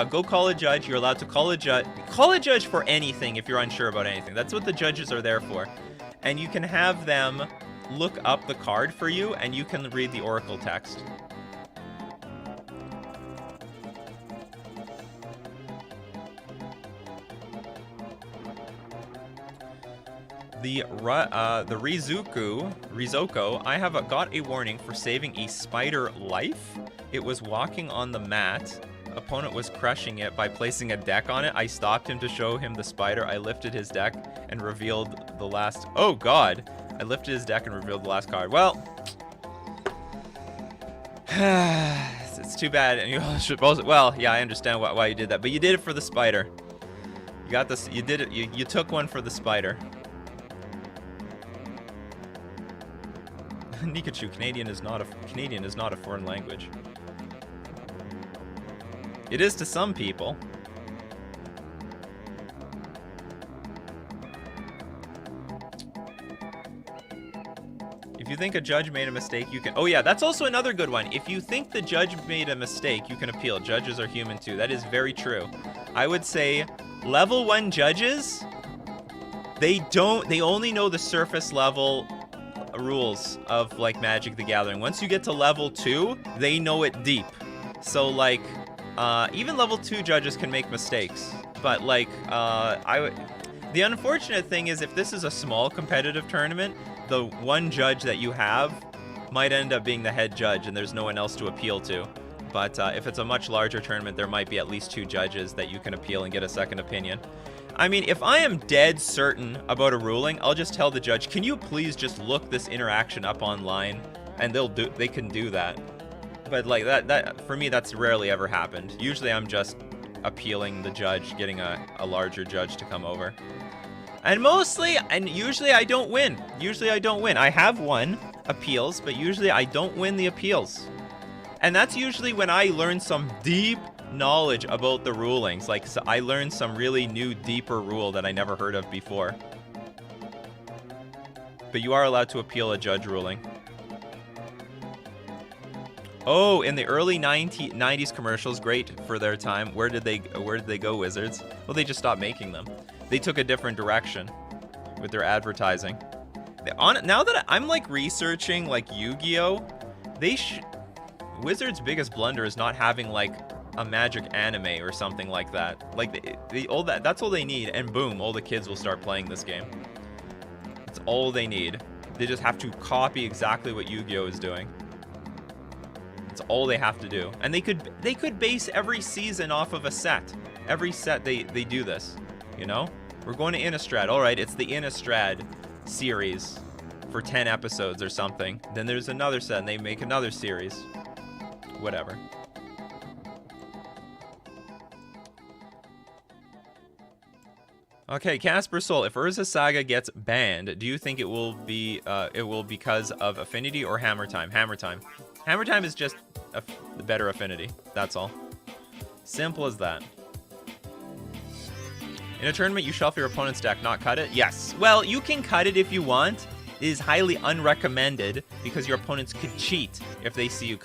go call a judge. You're allowed to call a judge. Call a judge for anything if you're unsure about anything. That's what the judges are there for. And you can have them look up the card for you, and you can read the oracle text. The Rizoko, I have got a warning for saving a spider life. It was walking on the mat. Opponent was crushing it by placing a deck on it. I stopped him to show him the spider. I lifted his deck and revealed the last... Oh, God. I lifted his deck and revealed the last card. Well, it's too bad. And you should both... Well, yeah, I understand why you did that. But you did it for the spider. You got this. You did it. You took one for the spider. Nikachu, Canadian is not a foreign language. It is to some people. If you think a judge made a mistake, you can... Oh yeah, that's also another good one. If you think the judge made a mistake, you can appeal. Judges are human too. That is very true. I would say level 1 judges, they only know the surface level rules of like Magic the Gathering. Once you get to level 2, they know it deep. So like even level 2 judges can make mistakes. But like the unfortunate thing is if this is a small competitive tournament, the one judge that you have might end up being the head judge and there's no one else to appeal to. But if it's a much larger tournament, there might be at least 2 judges that you can appeal and get a second opinion. I mean, if I am dead certain about a ruling, I'll just tell the judge, can you please just look this interaction up online? And they can do that. But like that for me, that's rarely ever happened. Usually I'm just appealing the judge, getting a larger judge to come over. And usually I don't win. I have won appeals, but usually I don't win the appeals. And that's usually when I learn some deep knowledge about the rulings. Like, so I learned some really new, deeper rule that I never heard of before. But you are allowed to appeal a judge ruling. Oh, in the early 90s commercials, great for their time. Where did they go, Wizards? Well, they just stopped making them. They took a different direction with their advertising. Now that I'm like researching like Yu-Gi-Oh, Wizards' biggest blunder is not having like a Magic anime or something like that. Like that's all they need, and boom, all the kids will start playing this game. That's all they need. They just have to copy exactly what Yu-Gi-Oh is doing. That's all they have to do. And they could base every season off of a set. Every set they do this, you know? We're going to Innistrad. All right, it's the Innistrad series for 10 episodes or something. Then there's another set and they make another series. Whatever. Okay, Casper Soul. If Urza Saga gets banned, do you think it will be because of Affinity or Hammer Time? Hammer Time. Hammer Time is just the better Affinity. That's all. Simple as that. In a tournament, you shuffle your opponent's deck, not cut it? Yes. Well, you can cut it if you want. It is highly unrecommended because your opponents could cheat if they see you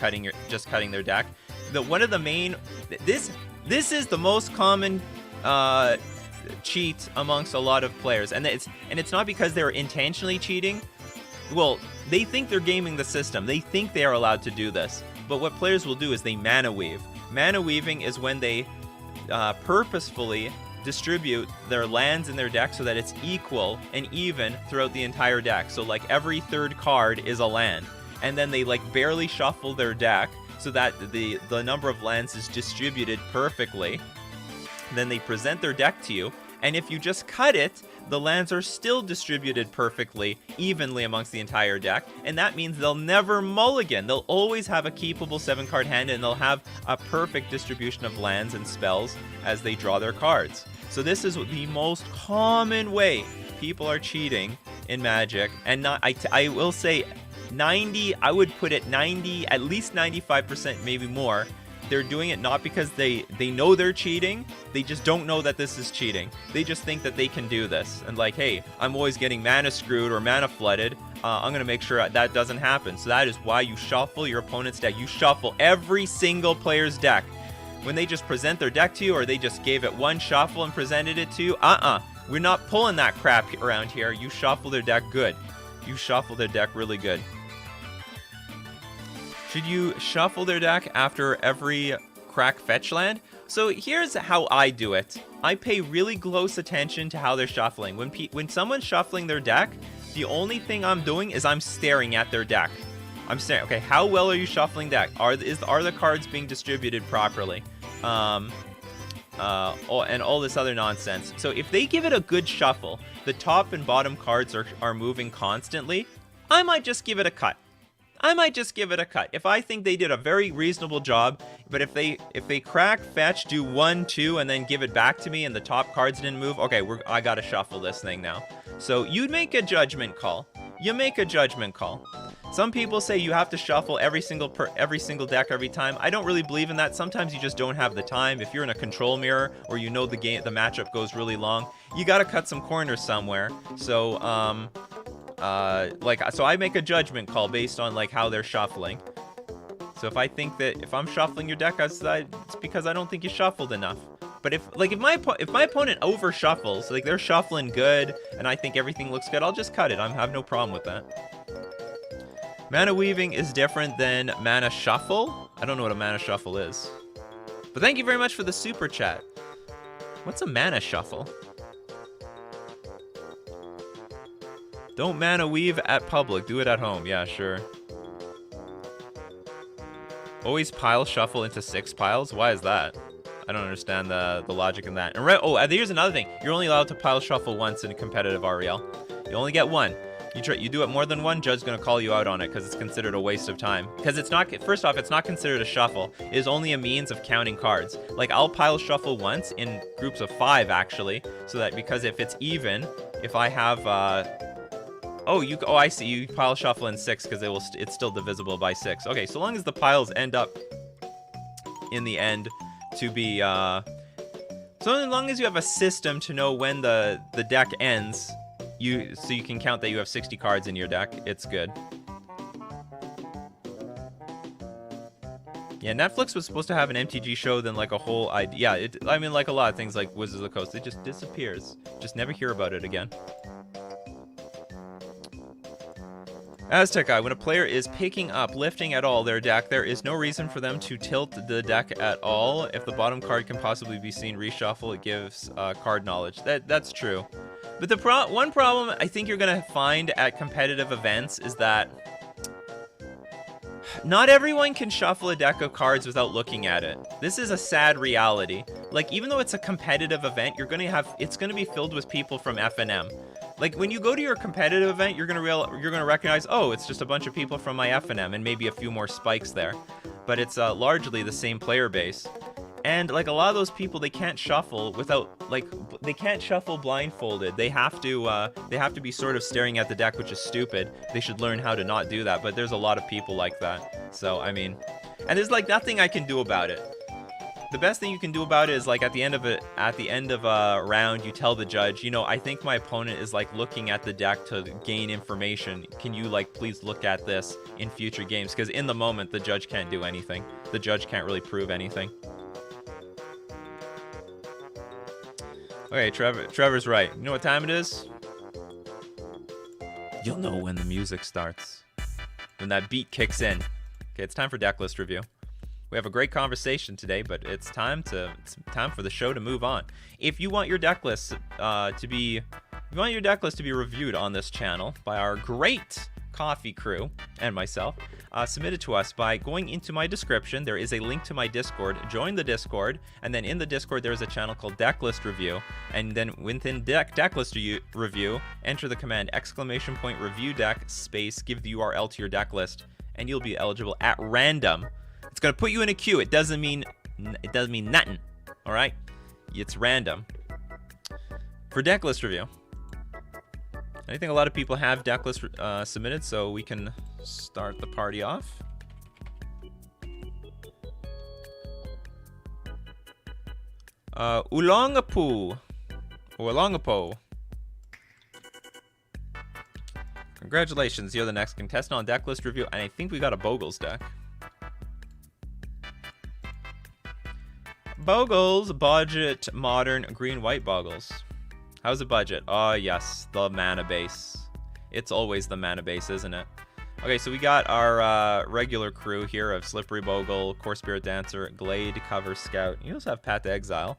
just cutting their deck. One of the main... This is the most common cheat amongst a lot of players. And it's not because they're intentionally cheating. Well, they think they're gaming the system. They think they are allowed to do this. But what players will do is they mana weave. Mana weaving is when they purposefully distribute their lands in their deck so that it's equal and even throughout the entire deck. So like every third card is a land. And then they like barely shuffle their deck so that the number of lands is distributed perfectly. Then they present their deck to you. And if you just cut it, the lands are still distributed perfectly, evenly amongst the entire deck, and that means they'll never mulligan. They'll always have a keepable 7-card hand, and they'll have a perfect distribution of lands and spells as they draw their cards. So this is the most common way people are cheating in Magic, and I will say 90, I would put it 90, at least 95%, maybe more. They're doing it not because they know they're cheating. They just don't know that this is cheating. They just think that they can do this. And like, hey, I'm always getting mana screwed or mana flooded. I'm going to make sure that doesn't happen. So that is why you shuffle your opponent's deck. You shuffle every single player's deck. When they just present their deck to you or they just gave it one shuffle and presented it to you, we're not pulling that crap around here. You shuffle their deck good. You shuffle their deck really good. Should you shuffle their deck after every crack fetch land? So here's how I do it. I pay really close attention to how they're shuffling. When someone's shuffling their deck, the only thing I'm doing is I'm staring at their deck. I'm staring, okay, how well are you shuffling deck? Are the cards being distributed properly? And all this other nonsense. So if they give it a good shuffle, the top and bottom cards are moving constantly, I might just give it a cut. If I think they did a very reasonable job, but if they crack, fetch, do 1, 2, and then give it back to me and the top cards didn't move, okay, I gotta shuffle this thing now. So you make a judgment call. Some people say you have to shuffle every single deck every time. I don't really believe in that. Sometimes you just don't have the time. If you're in a control mirror or you know the matchup goes really long, you got to cut some corners somewhere. So so I make a judgment call based on like how they're shuffling. So if I think that if I'm shuffling your deck, it's because I don't think you shuffled enough. But if my opponent over shuffles, like they're shuffling good and I think everything looks good, I'll just cut it. I have no problem with that. Mana weaving is different than mana shuffle. I don't know what a mana shuffle is. But thank you very much for the super chat. What's a mana shuffle? Don't mana weave at public. Do it at home. Yeah, sure. Always pile shuffle into 6 piles? Why is that? I don't understand the logic in that. And here's another thing. You're only allowed to pile shuffle once in a competitive REL. You only get one. You do it more than one, judge's gonna call you out on it because it's considered a waste of time. Because it's not, first off, it's not considered a shuffle. It is only a means of counting cards. Like I'll pile shuffle once in groups of 5 actually, so that because if it's even, if I have I see. You pile shuffle in 6 because it's still divisible by 6. Okay, so long as the piles end up in the end to be so as long as you have a system to know when the deck ends, so you can count that you have 60 cards in your deck, it's good. Yeah, Netflix was supposed to have an MTG show, then like a whole idea. Yeah, I mean, like a lot of things like Wizards of the Coast, it just disappears. Just never hear about it again. Aztec Guy, when a player is picking up, lifting at all their deck, there is no reason for them to tilt the deck at all. If the bottom card can possibly be seen reshuffle, it gives card knowledge. That's true. But the one problem I think you're going to find at competitive events is that not everyone can shuffle a deck of cards without looking at it. This is a sad reality. Like, even though it's a competitive event, it's going to be filled with people from FNM. Like, when you go to your competitive event, you're gonna recognize, oh, it's just a bunch of people from my FNM and maybe a few more spikes there. But it's largely the same player base. And like a lot of those people, they can't shuffle they can't shuffle blindfolded. They have to be sort of staring at the deck, which is stupid. They should learn how to not do that. But there's a lot of people like that. So I mean, and there's like nothing I can do about it. The best thing you can do about it is like at the end of a round, you tell the judge, you know, I think my opponent is like looking at the deck to gain information. Can you like please look at this in future games? Because in the moment, the judge can't do anything. The judge can't really prove anything. Okay, Trevor's right. You know what time it is? You'll know when the music starts. When that beat kicks in. Okay, it's time for Decklist review. We have a great conversation today, but it's time for the show to move on. If you want your deck list to be reviewed on this channel by our great coffee crew and myself, submit it to us by going into my description. There is a link to my Discord. Join the Discord, and then in the Discord there is a channel called Decklist Review, and then within Decklist Review, enter the command !review deck space, give the URL to your deck list, and you'll be eligible at random. It's gonna put you in a queue. It doesn't mean nothing. All right, it's random. For Decklist review, I think a lot of people have Decklist submitted, so we can start the party off. Ulangapu. Congratulations, you're the next contestant on Decklist review, and I think we got a Bogles deck. Bogles, budget, modern, green-white Bogles. How's the budget? Oh, yes, the mana base. It's always the mana base, isn't it? Okay, so we got our regular crew here of Slippery Bogle, Core Spirit Dancer, Glade, Cover Scout. You also have Path to Exile.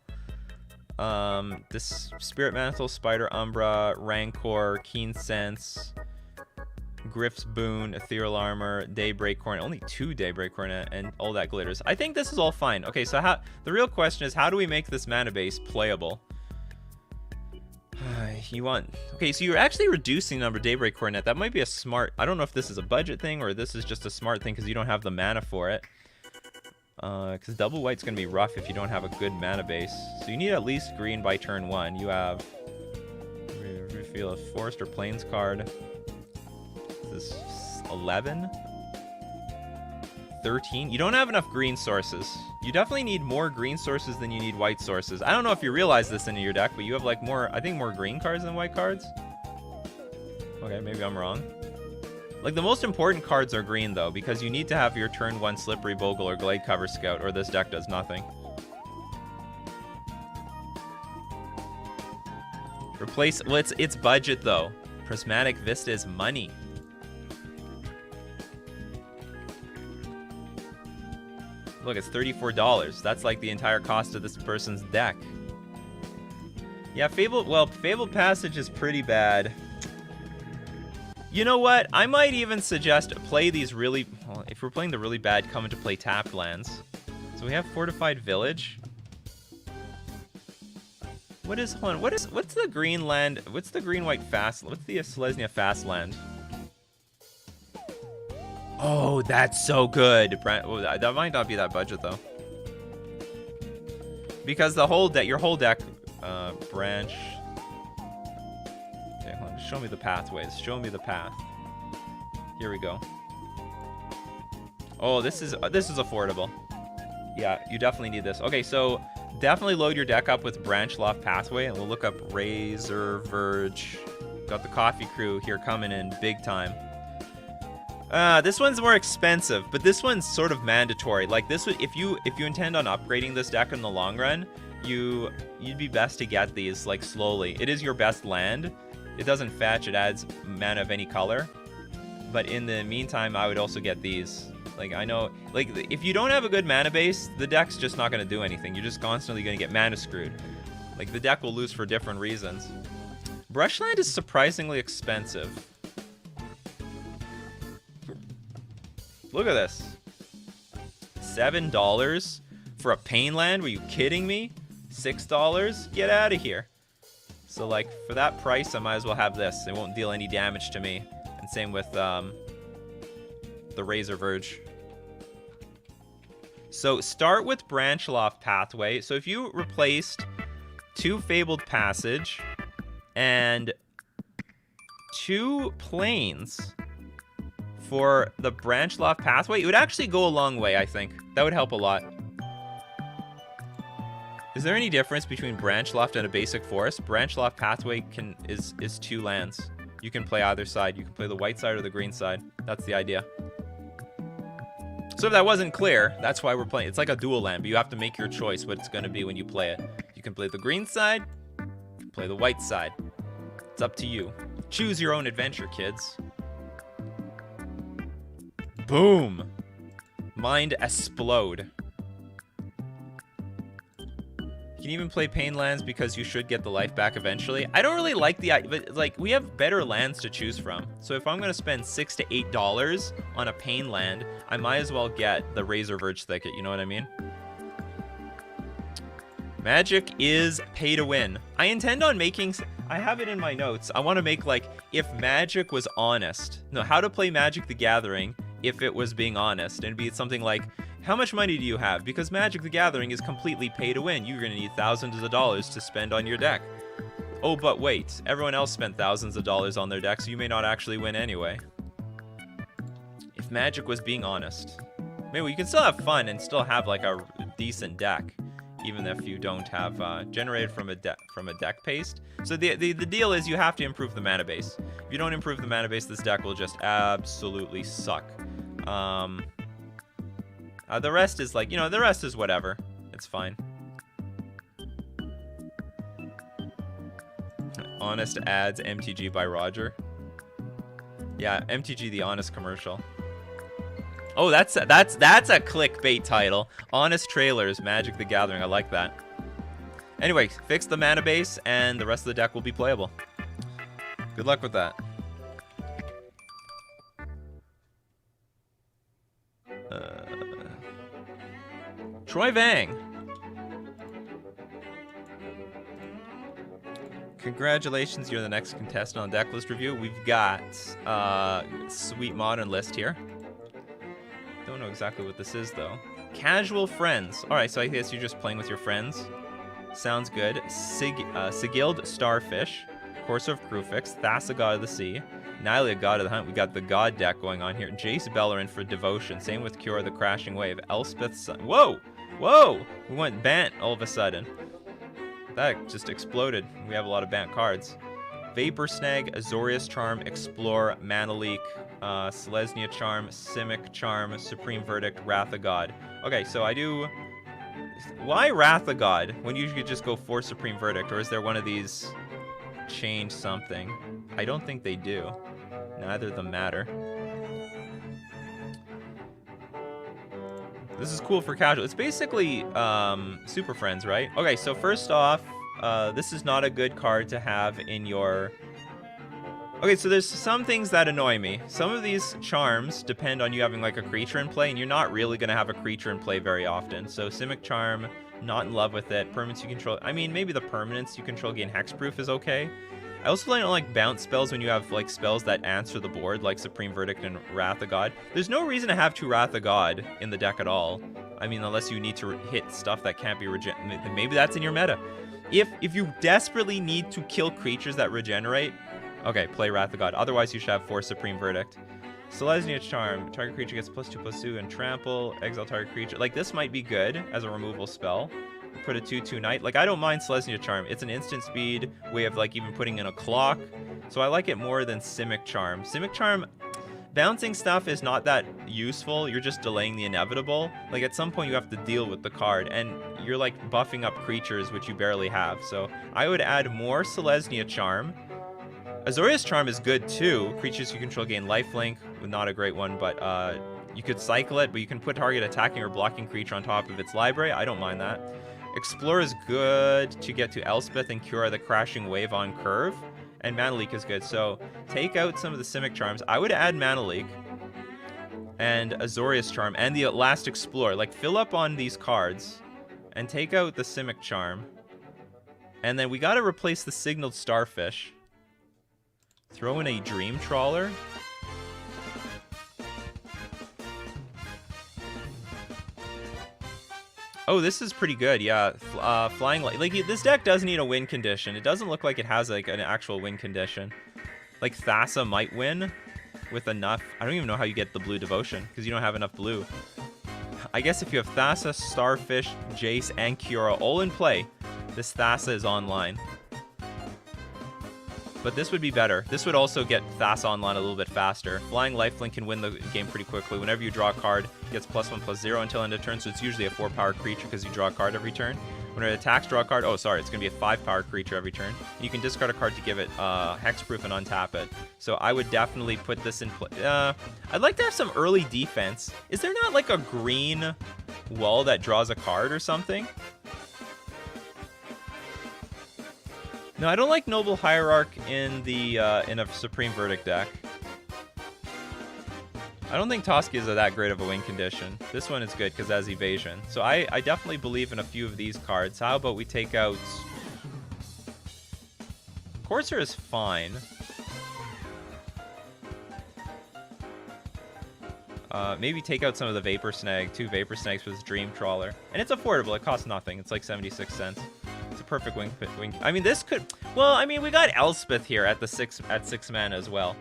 This Spirit Mantle, Spider Umbra, Rancor, Keen Sense, Griff's Boon, Ethereal Armor, Daybreak Cornet. Only 2 Daybreak Cornet, and all that glitters. I think this is all fine. Okay, so the real question is, how do we make this mana base playable? Okay, so you're actually reducing the number of Daybreak Cornet. That might be a smart... I don't know if this is a budget thing or this is just a smart thing because you don't have the mana for it. Because double white's going to be rough if you don't have a good mana base. So you need at least green by turn 1. You have... Reveal a Forest or Plains card. This 11, 13. You don't have enough green sources. You definitely need more green sources than you need white sources. I don't know if you realize this in your deck, but you have like more, I think more green cards than white cards. Okay, maybe I'm wrong. Like the most important cards are green though, because you need to have your turn 1 Slippery Bogle or Glade Cover Scout, or this deck does nothing. Replace, well, it's budget though. Prismatic Vista is money. Look, it's $34. That's like the entire cost of this person's deck. Yeah, Fabled Passage is pretty bad. You know what? I might even suggest play these really... Well, if we're playing the really bad, come into play tapped lands. So we have Fortified Village. What's the green land? What's the green-white fast... What's the Selesnya fast land? Oh, that's so good. Oh, that might not be that budget, though. Because the whole deck... Your whole deck... branch... Okay, hold on. Show me the pathways. Show me the path. Here we go. Oh, this is affordable. Yeah, you definitely need this. Okay, so definitely load your deck up with Branch Loft Pathway, and we'll look up Razor Verge. Got the Coffee Crew here coming in big time. This one's more expensive, but this one's sort of mandatory. Like this, if you intend on upgrading this deck in the long run, you'd be best to get these like slowly. It is your best land. It doesn't fetch. It adds mana of any color. But in the meantime, I would also get these. Like, I know, like, if you don't have a good mana base, the deck's just not going to do anything. You're just constantly going to get mana screwed. Like, the deck will lose for different reasons. Brushland is surprisingly expensive. Look at this. $7 for a Pain Land? Were you kidding me? $6? Get out of here. So, like, for that price, I might as well have this. It won't deal any damage to me. And same with the Razor Verge. So start with Branch Loft Pathway. So if you replaced 2 Fabled Passage and 2 Plains for the Branch Loft Pathway, it would actually go a long way, I think. That would help a lot. Is there any difference between Branch Loft and a basic forest? Branch Loft Pathway is 2 lands. You can play either side. You can play the white side or the green side. That's the idea. So if that wasn't clear, that's why we're playing. It's like a dual land, but you have to make your choice what it's going to be when you play it. You can play the green side, you can play the white side. It's up to you. Choose your own adventure, kids. Boom. Mind explode. You can even play Pain Lands because you should get the life back eventually. I don't really like but like we have better lands to choose from. So if I'm going to spend $6 to $8 on a Pain Land, I might as well get the Razor Verge Thicket, you know what I mean? Magic is pay to win. I intend on making, I have it in my notes. I want to make like, if Magic was honest. No, how to play Magic the Gathering if it was being honest. And it'd be something like, how much money do you have? Because Magic the Gathering is completely pay to win. You're going to need thousands of dollars to spend on your deck. Oh, but wait. Everyone else spent thousands of dollars on their deck, so you may not actually win anyway. If Magic was being honest. Maybe you can still have fun and still have like a decent deck, even if you don't have generated from a deck paste. So the deal is you have to improve the mana base. If you don't improve the mana base, this deck will just absolutely suck. The rest is like, the rest is whatever. It's fine. Honest Ads MTG by Roger. Yeah, MTG the Honest Commercial. Oh, that's a clickbait title. Honest Trailers, Magic the Gathering. I like that. Anyway, fix the mana base and the rest of the deck will be playable. Good luck with that. Troy Vang. Congratulations, you're the next contestant on Decklist Review. We've got sweet modern list here. Don't know exactly what this is though. Casual Friends. Alright, so I guess you're just playing with your friends. Sounds good. Sigilled Starfish, Course of Crufix, Thassa God of the Sea, Nylia, God of the Hunt. We got the God deck going on here. Jace Bellerin for Devotion. Same with Cure the Crashing Wave. Elspeth's Son. Whoa! Whoa! We went Bant all of a sudden. That just exploded. We have a lot of Bant cards. Vapor Snag, Azorius Charm, Explore, Mana Leak, Selesnya Charm, Simic Charm, Supreme Verdict, Wrath of God. Okay, so I do... Why Wrath of God when you could just go for Supreme Verdict? Or is there one of these change something? I don't think they do. Neither of them matter. This is cool for casual. It's basically Super Friends, right? Okay, so first off, this is not a good card to have in your... Okay, so there's some things that annoy me. Some of these charms depend on you having like a creature in play, and you're not really going to have a creature in play very often. So Simic Charm, not in love with it. Permanents you control... I mean, maybe the permanents you control gain hexproof is okay. I also don't like bounce spells when you have like spells that answer the board, like Supreme Verdict and Wrath of God. There's no reason to have 2 Wrath of God in the deck at all. I mean, unless you need to hit stuff that can't be regenerated. Maybe that's in your meta. If you desperately need to kill creatures that regenerate, okay, play Wrath of God. Otherwise, you should have 4 Supreme Verdict. Selesnya Charm. Target creature gets +2/+2 and trample. Exile target creature. Like, this might be good as a removal spell. Put a 2/2 knight. Like, I don't mind Selesnya Charm. It's an instant speed way of, like, even putting in a clock. So I like it more than Simic Charm. Simic Charm, bouncing stuff is not that useful. You're just delaying the inevitable. Like, at some point you have to deal with the card, and you're, like, buffing up creatures, which you barely have. So I would add more Selesnya Charm. Azorius Charm is good, too. Creatures you control gain lifelink. Not a great one, but you could cycle it, but you can put target attacking or blocking creature on top of its library. I don't mind that. Explore is good to get to Elspeth and Cure the Crashing Wave on curve. And Mana Leak is good. So take out some of the Simic Charms. I would add Mana Leak and Azorius Charm and the last Explore. Like, fill up on these cards and take out the Simic Charm. And then we got to replace the Signaled Starfish. Throw in a Dream Trawler. Oh, this is pretty good, yeah. Flying Light. Like, this deck does need a win condition. It doesn't look like it has, like, an actual win condition. Like, Thassa might win with enough... I don't even know how you get the blue Devotion, because you don't have enough blue. I guess if you have Thassa, Starfish, Jace, and Kiora all in play, this Thassa is online. But this would be better. This would also get Thassa online a little bit faster. Flying Lifelink can win the game pretty quickly. Whenever you draw a card, it gets +1/+0 until end of turn, so it's usually a 4-power creature because you draw a card every turn. When it attacks, draw a card. Oh, sorry, it's going to be a 5-power creature every turn. You can discard a card to give it hexproof and untap it. So I would definitely put this in play. I'd like to have some early defense. Is there not like a green wall that draws a card or something? No, I don't like Noble Hierarch in the in a Supreme Verdict deck. I don't think Toski is that great of a win condition. This one is good because it has evasion. So I definitely believe in a few of these cards. How about we take out... Courser is fine. Maybe take out some of the Vapor Snag. 2 Vapor Snags with Dream Trawler. And it's affordable. It costs nothing. It's like 76 cents. It's a perfect wing. I mean, this could... Well, I mean, we got Elspeth here at 6 mana as well.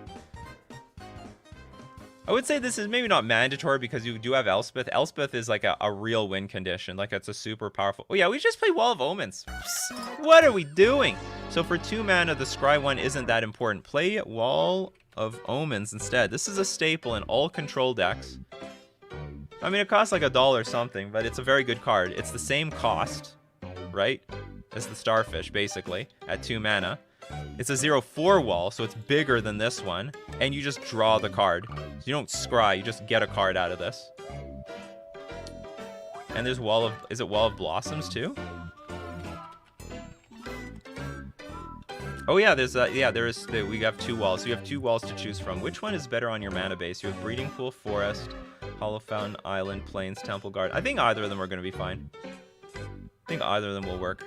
I would say this is maybe not mandatory because you do have Elspeth. Elspeth is like a real win condition. Like, it's a super powerful... Oh, yeah, we just play Wall of Omens. What are we doing? So for 2 mana, the Scry one isn't that important. Play Wall of Omens instead. This is a staple in all control decks. I mean, it costs like $1 something, but it's a very good card. It's the same cost, right, as the Starfish, basically, at 2 mana. It's a 0/4 wall, so it's bigger than this one, and you just draw the card. So you don't scry, you just get a card out of this. And there's Wall of... Is it Wall of Blossoms, too? Oh, yeah, there's... we have 2 walls. So you have 2 walls to choose from. Which one is better on your mana base? You have Breeding Pool, Forest, Hollow Fountain, Island, Plains, Temple Guard. I think either of them are going to be fine. I think either of them will work.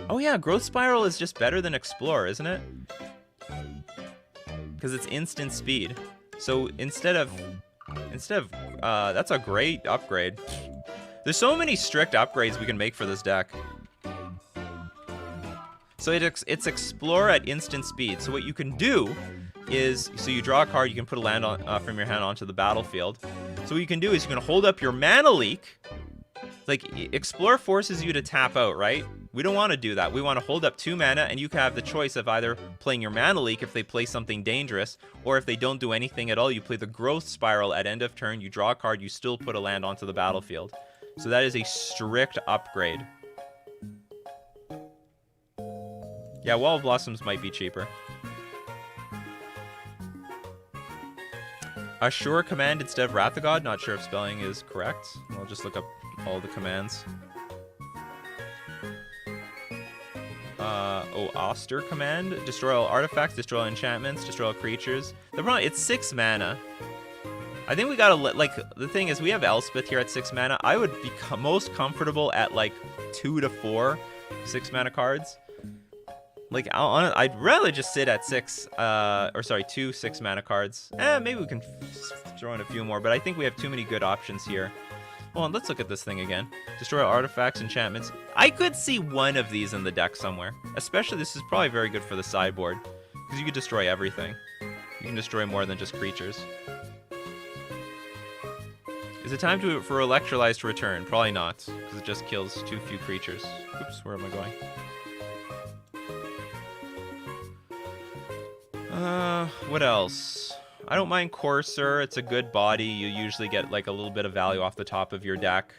Oh yeah, Growth Spiral is just better than Explore, isn't it? Because it's instant speed. So instead of that's a great upgrade. There's so many strict upgrades we can make for this deck. So it's explore at instant speed. So what you can do is, so you draw a card, you can put a land on, from your hand onto the battlefield. So what you can do is you can hold up your mana leak. Like, explore forces you to tap out, right? We don't want to do that. We want to hold up 2 mana, and you can have the choice of either playing your mana leak if they play something dangerous, or if they don't do anything at all, you play the growth spiral at end of turn, you draw a card, you still put a land onto the battlefield. So that is a strict upgrade. Yeah, Wall of Blossoms might be cheaper. Assure command instead of Wrath of God. Not sure if spelling is correct. I'll just look up all the commands. Auster command. Destroy all artifacts, destroy all enchantments, destroy all creatures. The problem, it's 6 mana. I think we gotta, like, the thing is, we have Elspeth here at 6 mana. I would be most comfortable at, like, 2 to 4 6 mana cards. Like, I'd rather just sit at 2 6 mana cards. Maybe we can throw in a few more, but I think we have too many good options here. Hold on, let's look at this thing again. Destroy artifacts, enchantments. I could see one of these in the deck somewhere. Especially, this is probably very good for the sideboard, because you could destroy everything. You can destroy more than just creatures. Is it time for Electrolyze to return? Probably not, because it just kills too few creatures. Oops, where am I going? What else? I don't mind Courser. It's a good body. You usually get like a little bit of value off the top of your deck.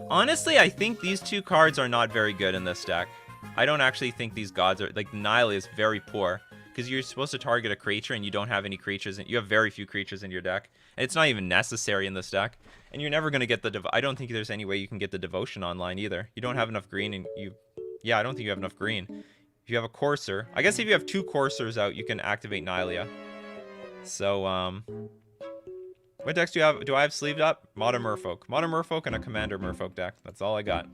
Honestly, I think these 2 cards are not very good in this deck. I don't actually think these gods are... Like, Nile is very poor, because you're supposed to target a creature and you don't have any creatures. You have very few creatures in your deck. And it's not even necessary in this deck. And you're never going to get the... I don't think there's any way you can get the Devotion online either. You don't have enough green and you... Yeah, I don't think you have enough green. If you have a Courser... I guess if you have 2 Coursers out, you can activate Nylea. So, what decks do you have? Do I have sleeved up? Modern Merfolk. Modern Merfolk and a Commander Merfolk deck. That's all I got.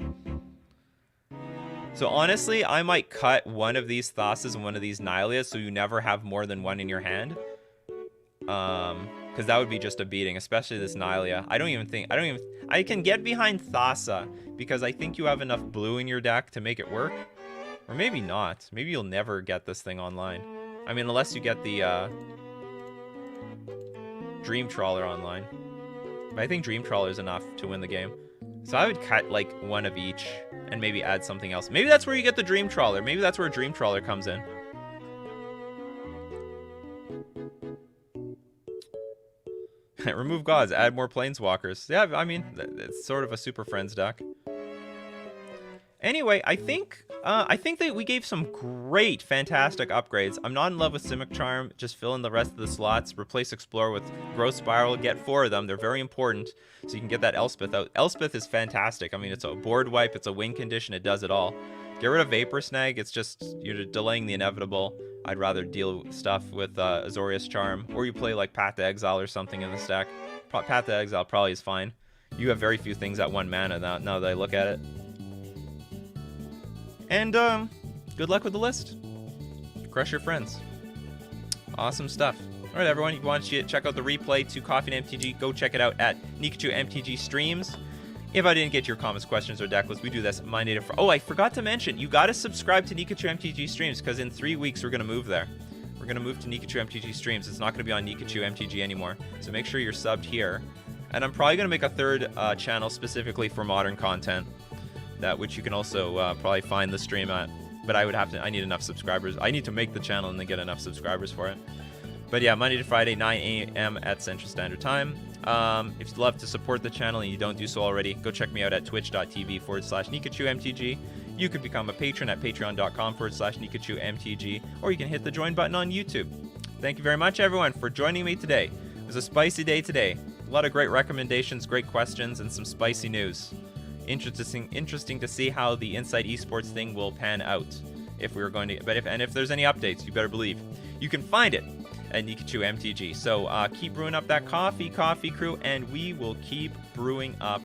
So honestly, I might cut one of these Thasses and one of these Nyleas so you never have more than 1 in your hand. Because that would be just a beating, especially this Nylea. I can get behind Thassa because I think you have enough blue in your deck to make it work. Or maybe not. Maybe you'll never get this thing online. I mean, unless you get the, Dream Trawler online. But I think Dream Trawler is enough to win the game. So I would cut like 1 of each and maybe add something else. Maybe that's where you get the Dream Trawler. Maybe that's where Dream Trawler comes in. Remove gods, add more planeswalkers. Yeah, I mean, it's sort of a Super Friends deck. Anyway, I think that we gave some great, fantastic upgrades. I'm not in love with Simic Charm. Just fill in the rest of the slots. Replace Explorer with Growth Spiral. Get 4 of them. They're very important, so you can get that Elspeth out. Elspeth is fantastic. I mean, it's a board wipe. It's a win condition. It does it all. Get rid of Vapor Snag. It's just, you're delaying the inevitable. I'd rather deal stuff with Azorius Charm. Or you play like Path to Exile or something in this deck. Path to Exile probably is fine. You have very few things at 1 mana now that I look at it. And, good luck with the list. Crush your friends. Awesome stuff. Alright, everyone, if you want to check out the replay to Coffee and MTG, go check it out at Nikachu MTG streams. If I didn't get to your comments, questions, or deck list, we do this Monday to Friday. Oh, I forgot to mention, you gotta subscribe to Nikachu MTG streams, because in 3 weeks, we're gonna move there. We're gonna move to Nikachu MTG streams. It's not gonna be on Nikachu MTG anymore, so make sure you're subbed here. And I'm probably gonna make a 3rd channel specifically for modern content. Which you can also probably find the stream at, but I need enough subscribers. I need to make the channel and then get enough subscribers for it. But yeah, Monday to Friday, 9 a.m. at Central Standard Time. If you'd love to support the channel and you don't do so already, go check me out at twitch.tv/NikachuMTG. You can become a patron at patreon.com/NikachuMTG, or you can hit the join button on YouTube. Thank you very much, everyone, for joining me today. It was a spicy day today. A lot of great recommendations, great questions, and some spicy news. Interesting to see how the Inside Esports thing will pan out. If we're going to, if there's any updates, you better believe you can find it at Nikachu MTG. So keep brewing up that coffee crew, and we will keep brewing up